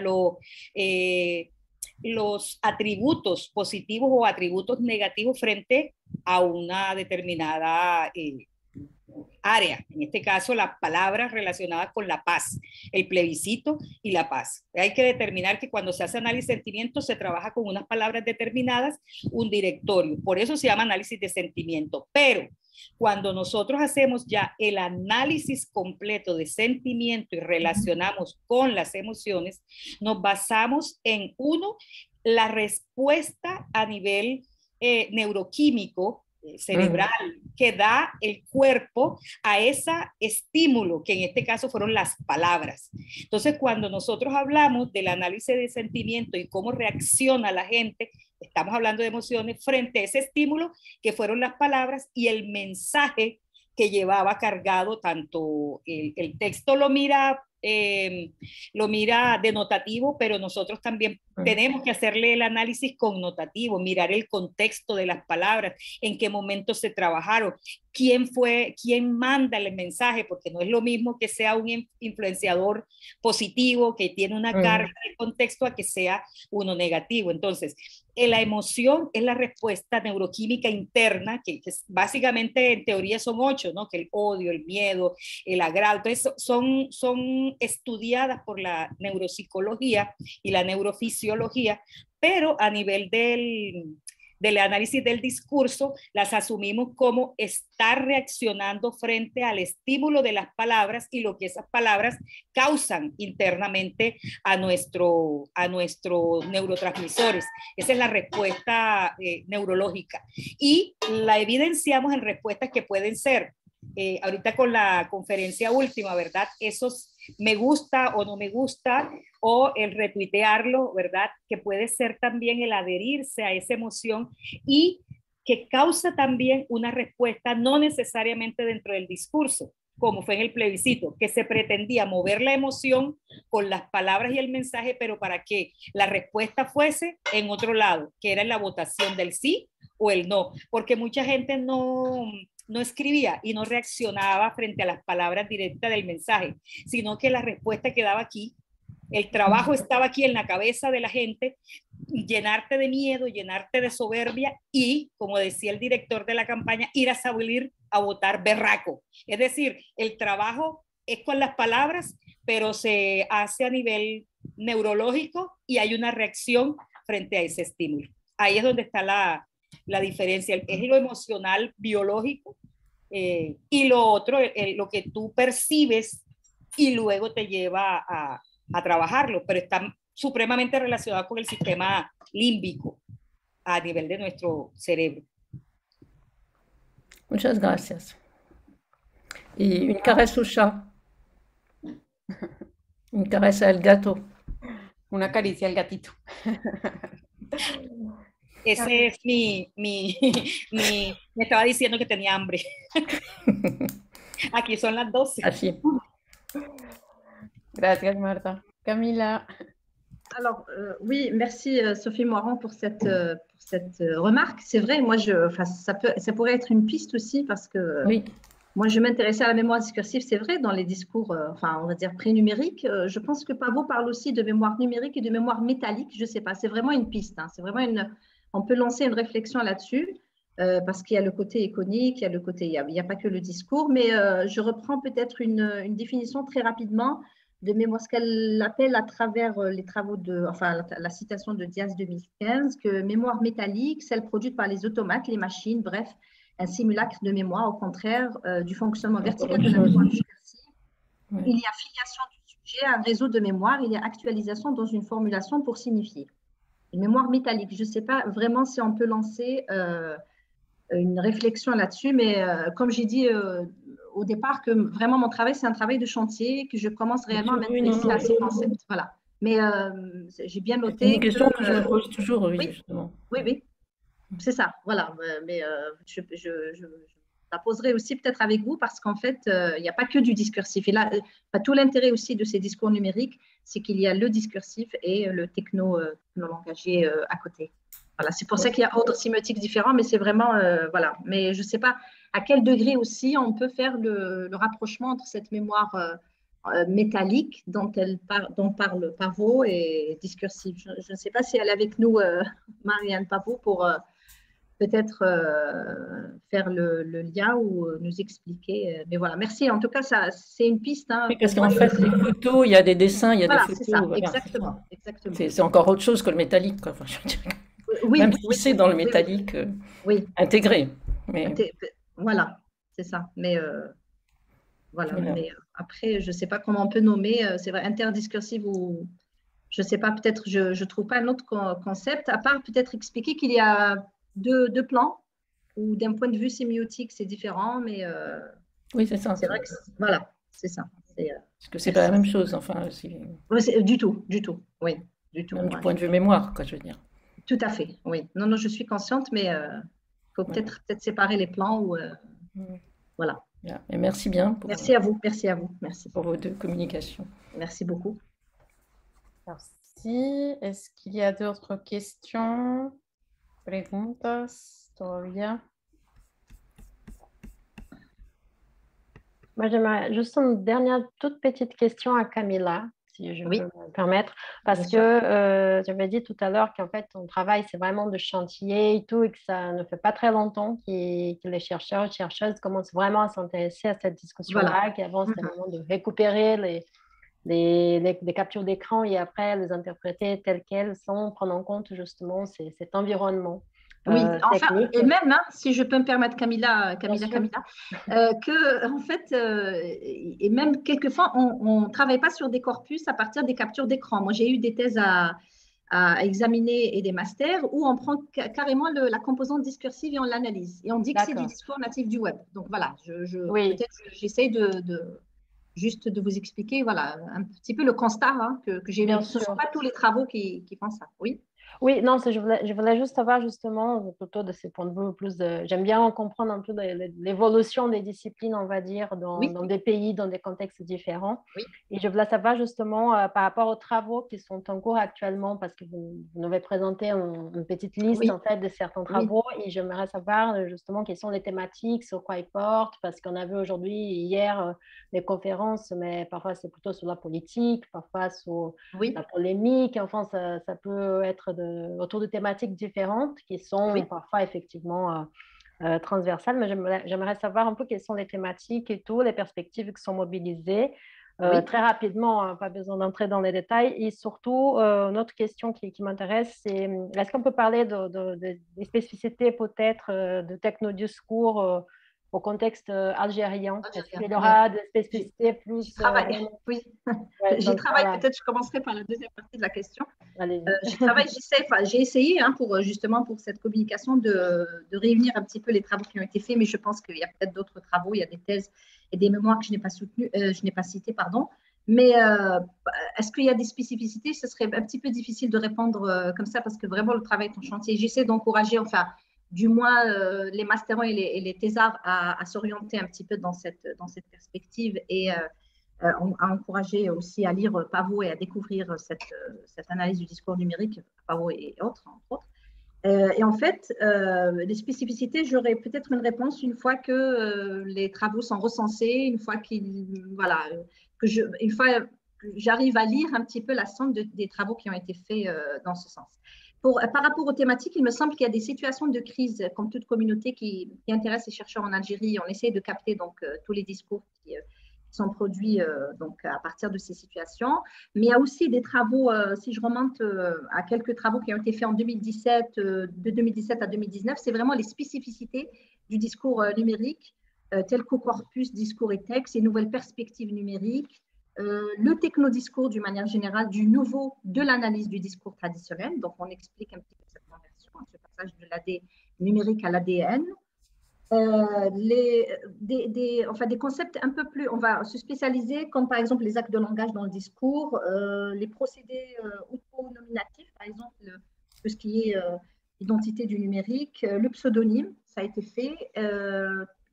los atributos positivos o atributos negativos frente a una determinada área, en este caso las palabras relacionadas con la paz, el plebiscito y la paz. Hay que determinar que cuando se hace análisis de sentimientos se trabaja con unas palabras determinadas, un directorio, por eso se llama análisis de sentimiento, pero cuando nosotros hacemos ya el análisis completo de sentimiento y relacionamos con las emociones, nos basamos en la respuesta a nivel neuroquímico, cerebral, que da el cuerpo a ese estímulo, que en este caso fueron las palabras. Entonces, cuando nosotros hablamos del análisis de sentimiento y cómo reacciona la gente, estamos hablando de emociones frente a ese estímulo que fueron las palabras y el mensaje que llevaba cargado tanto el texto lo mira denotativo, pero nosotros también tenemos que hacerle el análisis connotativo, mirar el contexto de las palabras, en qué momento se trabajaron, quién manda el mensaje, porque no es lo mismo que sea un influenciador positivo que tiene una carga de contexto a que sea uno negativo. Entonces, la emoción es la respuesta neuroquímica interna, que básicamente en teoría son 8, ¿no? Que el odio, el miedo, el agrado, entonces son estudiadas por la neuropsicología y la neurofisiología, pero a nivel del análisis del discurso, las asumimos como estar reaccionando frente al estímulo de las palabras y lo que esas palabras causan internamente a nuestros neurotransmisores. Esa es la respuesta neurológica. Y la evidenciamos en respuestas que pueden ser, ahorita con la conferencia última, ¿verdad? Esos me gusta o no me gusta, o el retuitearlo, ¿verdad? Que puede ser también el adherirse a esa emoción y que causa también una respuesta, no necesariamente dentro del discurso, como fue en el plebiscito, que se pretendía mover la emoción con las palabras y el mensaje, pero para que la respuesta fuese en otro lado, que era en la votación del sí o el no, porque mucha gente no escribía y no reaccionaba frente a las palabras directas del mensaje, sino que la respuesta quedaba aquí. El trabajo estaba aquí en la cabeza de la gente, llenarte de miedo, llenarte de soberbia y, como decía el director de la campaña, ir a salir a votar berraco. Es decir, el trabajo es con las palabras, pero se hace a nivel neurológico y hay una reacción frente a ese estímulo. Ahí es donde está la diferencia. Es lo emocional, biológico, y lo otro, lo que tú percibes y luego te lleva a trabajarlo, pero está supremamente relacionado con el sistema límbico a nivel de nuestro cerebro. Muchas gracias. Y une caresse au chat. Une caresse al gato. Una caricia al gatito. Ese es me estaba diciendo que tenía hambre. Aquí son las 12. Así. Gracias, Marta. Camila. Alors, oui, merci Sophie Moirand pour cette remarque. C'est vrai, moi, ça pourrait être une piste aussi parce que oui. Moi, je m'intéressais à la mémoire discursive, c'est vrai, dans les discours, on va dire pré-numériques. Je pense que Pavot parle aussi de mémoire numérique et de mémoire métallique. Je ne sais pas, c'est vraiment une piste. Hein. C'est vraiment on peut lancer une réflexion là-dessus parce qu'il y a le côté iconique, il y a le côté, il n'y a pas que le discours. Mais je reprends peut-être une définition très rapidement de mémoire, ce qu'elle appelle à travers les travaux la citation de Diaz 2015, que mémoire métallique, celle produite par les automates, les machines, bref, un simulacre de mémoire, au contraire du fonctionnement vertical de la mémoire discursive. Oui. Il y a filiation du sujet à un réseau de mémoire, il y a actualisation dans une formulation pour signifier. Une mémoire métallique, je ne sais pas vraiment si on peut lancer une réflexion là-dessus, mais comme j'ai dit au départ, que vraiment mon travail, c'est un travail de chantier, que je commence réellement à m'intéresser à ces concepts. Voilà. Mais j'ai bien noté. C'est une question que je me pose toujours, oui, justement. Oui, oui. C'est ça, voilà. Mais je la poserai aussi peut-être avec vous parce qu'en fait, il n'y a pas que du discursif. Et là, tout l'intérêt aussi de ces discours numériques, c'est qu'il y a le discursif et le techno-langagier à côté. Voilà, c'est pour ça qu'il y a ordres sémiotiques différents, mais c'est vraiment, voilà. Mais je ne sais pas à quel degré aussi on peut faire le rapprochement entre cette mémoire métallique dont parle Pavot et discursive. Je ne sais pas si elle est avec nous, Marianne Pavot, pour peut-être faire le lien ou nous expliquer. Mais voilà, merci. En tout cas, c'est une piste. Hein. Oui, parce qu'en fait, les photos, il y a des dessins, il y a voilà, des photos. Ça, voilà, exactement. C'est encore autre chose que le métallique. Quoi. Enfin, oui, même si c'est dans le métallique intégré. Mais... Voilà, c'est ça. Mais voilà. Mais après, je ne sais pas comment on peut nommer. C'est vrai, interdiscursive ou je ne sais pas. Peut-être je ne trouve pas un autre concept à part peut-être expliquer qu'il y a deux plans ou d'un point de vue sémiotique, c'est différent. Mais oui, c'est ça. C'est vrai que voilà, c'est ça. Parce que c'est pas la même chose. Enfin, du tout. Oui, du tout. Même du point de vue mémoire, quoi, je veux dire. Tout à fait, oui. Non, je suis consciente, mais il faut peut-être séparer les plans ou voilà. Et merci bien. Merci à vous. Merci pour vos deux communications. Merci beaucoup. Merci. Est-ce qu'il y a d'autres questions? Preguntas todavía? Moi, j'aimerais juste une dernière toute petite question à Camila, si je peux me permettre, parce que j'avais dit tout à l'heure qu'en fait, ton travail, c'est vraiment de chantier et tout, et que ça ne fait pas très longtemps que les chercheurs et chercheuses commencent vraiment à s'intéresser à cette discussion-là, qu'avant, c'était vraiment de récupérer les captures d'écran et après les interpréter telles qu'elles sont, prendre en compte justement cet environnement. Oui, enfin, et même, si je peux me permettre, Camila, que en fait, et même quelquefois, on ne travaille pas sur des corpus à partir des captures d'écran. Moi, j'ai eu des thèses à examiner et des masters où on prend carrément la composante discursive et on l'analyse. Et on dit que c'est des discours natifs du web. Donc voilà, peut-être j'essaye juste de vous expliquer, voilà, un petit peu le constat que j'ai vu. Ce ne sont pas tous les travaux qui font ça. Oui. Oui, non, je voulais juste savoir justement, plutôt de ces points de vue, j'aime bien comprendre un peu l'évolution des disciplines, on va dire, dans des pays, dans des contextes différents. Oui. Et je voulais savoir justement par rapport aux travaux qui sont en cours actuellement, parce que vous nous avez présenté une petite liste en fait de certains travaux, et j'aimerais savoir justement quelles sont les thématiques, sur quoi ils portent, parce qu'on a vu aujourd'hui, hier, des conférences, mais parfois c'est plutôt sur la politique, parfois sur la polémique, enfin ça peut être autour de thématiques différentes qui sont parfois effectivement transversales, mais j'aimerais savoir un peu quelles sont les thématiques et tout, les perspectives qui sont mobilisées. Très rapidement, hein, pas besoin d'entrer dans les détails. Et surtout, une autre question qui m'intéresse, c'est est-ce qu'on peut parler des spécificités peut-être de technodiscours au contexte algérien? Est-ce qu'il y aura des spécificités plus... J'y travaille, oui. Ouais, J'y travaille, voilà. peut-être je commencerai par la deuxième partie de la question. J'y j'ai essayé justement pour cette communication de réunir un petit peu les travaux qui ont été faits, mais je pense qu'il y a peut-être d'autres travaux, il y a des thèses et des mémoires que je n'ai pas citées, pardon. Mais est-ce qu'il y a des spécificités? Ce serait un petit peu difficile de répondre comme ça parce que vraiment le travail est en chantier. J'essaie d'encourager, enfin, du moins les masterants et les thésards à s'orienter un petit peu dans cette perspective et à encourager aussi à lire Pavot et à découvrir cette analyse du discours numérique, Pavot et autres, entre autres. Et en fait, les spécificités, j'aurai peut-être une réponse une fois que les travaux sont recensés, une fois une fois que j'arrive à lire un petit peu la somme des travaux qui ont été faits dans ce sens. Par rapport aux thématiques, il me semble qu'il y a des situations de crise, comme toute communauté qui intéresse les chercheurs en Algérie. On essaie de capter donc tous les discours qui sont produits donc à partir de ces situations. Mais il y a aussi des travaux, si je remonte à quelques travaux qui ont été faits en 2017, de 2017 à 2019, c'est vraiment les spécificités du discours numérique, tel qu'au corpus discours et texte, et nouvelles perspectives numériques, le technodiscours d'une manière générale, du nouveau de l'analyse du discours traditionnel. Donc, on explique un petit peu cette conversion, ce passage de l'AD numérique à l'ADN. Des concepts un peu plus, on va se spécialiser, comme par exemple les actes de langage dans le discours, les procédés autonominatifs, par exemple, tout ce qui est identité du numérique, le pseudonyme, ça a été fait,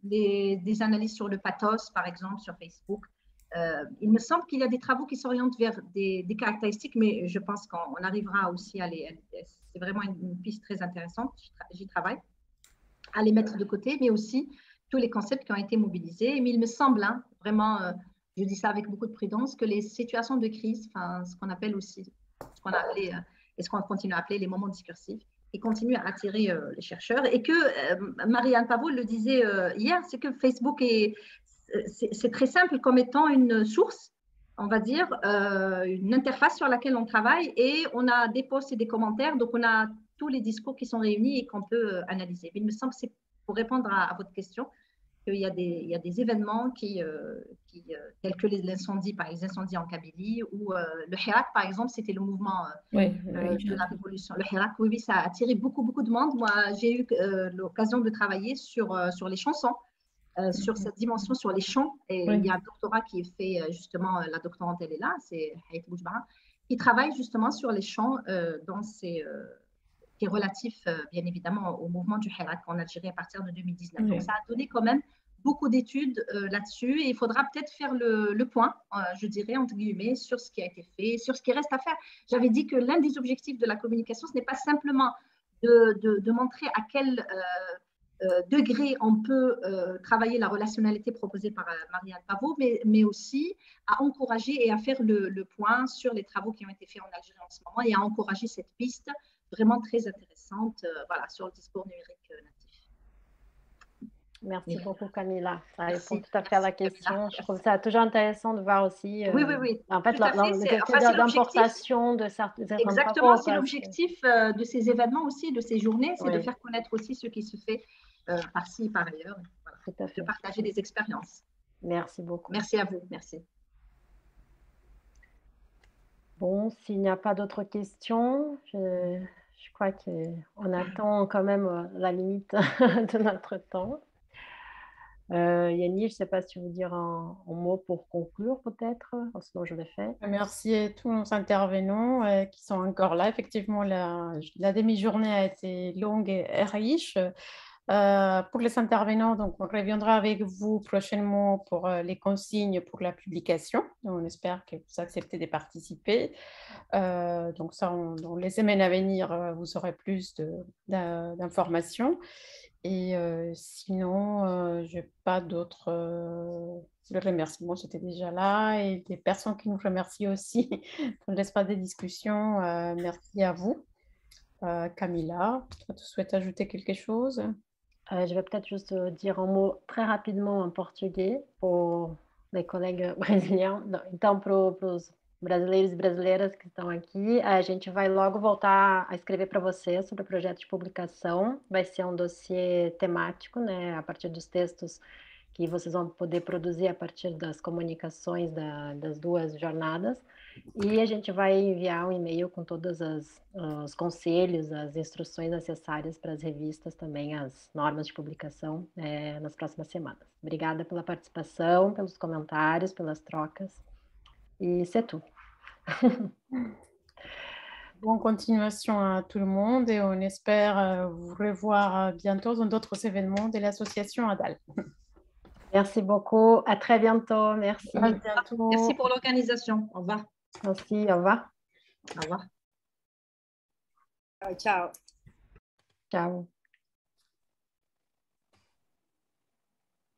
des analyses sur le pathos, par exemple, sur Facebook. Il me semble qu'il y a des travaux qui s'orientent vers des caractéristiques, mais je pense qu'on arrivera aussi à c'est vraiment une piste très intéressante, j'y travaille, à les mettre de côté, mais aussi tous les concepts qui ont été mobilisés. Mais il me semble, vraiment, je dis ça avec beaucoup de prudence, que les situations de crise, ce qu'on appelle aussi, ce qu'on a appelé, et ce qu'on continue à appeler les moments discursifs, ils continuent à attirer les chercheurs. Et que Marianne Pavot le disait hier, c'est que Facebook c'est très simple comme étant une source, on va dire, une interface sur laquelle on travaille, et on a des posts et des commentaires, donc on a tous les discours qui sont réunis et qu'on peut analyser. Mais il me semble que c'est pour répondre à votre question, qu'il y a des événements tels que les incendies en Kabylie, ou le Hirak, par exemple, c'était le mouvement de la révolution. Le Hirak, oui, ça a attiré beaucoup, beaucoup de monde. Moi, j'ai eu l'occasion de travailler sur les chansons, sur cette dimension, sur les chants. Et il y a un doctorat qui est fait, justement, la doctorante, elle est là, c'est Haït Boujbara, qui travaille justement sur les chants qui est relatif, bien évidemment, au mouvement du Hirak en Algérie à partir de 2019. Donc, ça a donné quand même beaucoup d'études là-dessus, et il faudra peut-être faire le point, je dirais, entre guillemets, sur ce qui a été fait, sur ce qui reste à faire. J'avais dit que l'un des objectifs de la communication, ce n'est pas simplement de montrer à quel degré on peut travailler la relationnalité proposée par Marianne Pavot, mais aussi à encourager et à faire le point sur les travaux qui ont été faits en Algérie en ce moment, et à encourager cette piste vraiment très intéressante sur le discours numérique natif. Merci beaucoup, Camilla. Ça répond tout à fait à la question. Camilla. Je trouve ça toujours intéressant de voir aussi en fait, l'importation de certains exactement, travaux. C'est l'objectif de ces événements aussi, de ces journées, c'est de faire connaître aussi ce qui se fait par-ci et par ailleurs. Voilà, tout à fait. De partager des expériences. Merci beaucoup. Merci à vous. Merci. Bon, s'il n'y a pas d'autres questions, je crois qu'on attend quand même la limite de notre temps. Yanni, je ne sais pas si tu veux dire un mot pour conclure peut-être, sinon je l'ai fait. Merci à tous nos intervenants qui sont encore là. Effectivement, la demi-journée a été longue et riche. Pour les intervenants, donc, on reviendra avec vous prochainement pour les consignes pour la publication. On espère que vous acceptez de participer. Donc ça, dans les semaines à venir, vous aurez plus d'informations. Et sinon, je n'ai pas d'autres remerciements. J'étais déjà là. Et des personnes qui nous remercient aussi dans l'espace des discussions. Merci à vous. Camila, tu souhaites ajouter quelque chose? Je vais peut-être juste dire un mot très rapidement en português pour les collègues brasileiros. Então, para os brasileiros e brasileiras que estão aqui, a gente vai logo voltar a escrever para você sobre o projeto de publicação. Vai ser um dossiê temático, né, a partir dos textos que vocês vão poder produzir a partir das comunicações das duas jornadas. E a gente vai enviar um e-mail com todos os conselhos, as instruções necessárias para as revistas, também as normas de publicação nas próximas semanas. Obrigada pela participação, pelos comentários, pelas trocas. E c'est tout. Bonne continuation à tout le monde et on espère vous revoir bientôt dans d'autres événements de l'association ADAL. Merci beaucoup. À très bientôt. Merci. À bientôt. Merci pour l'organisation. Au revoir. Merci. Au revoir. Au revoir. Ciao. Ciao.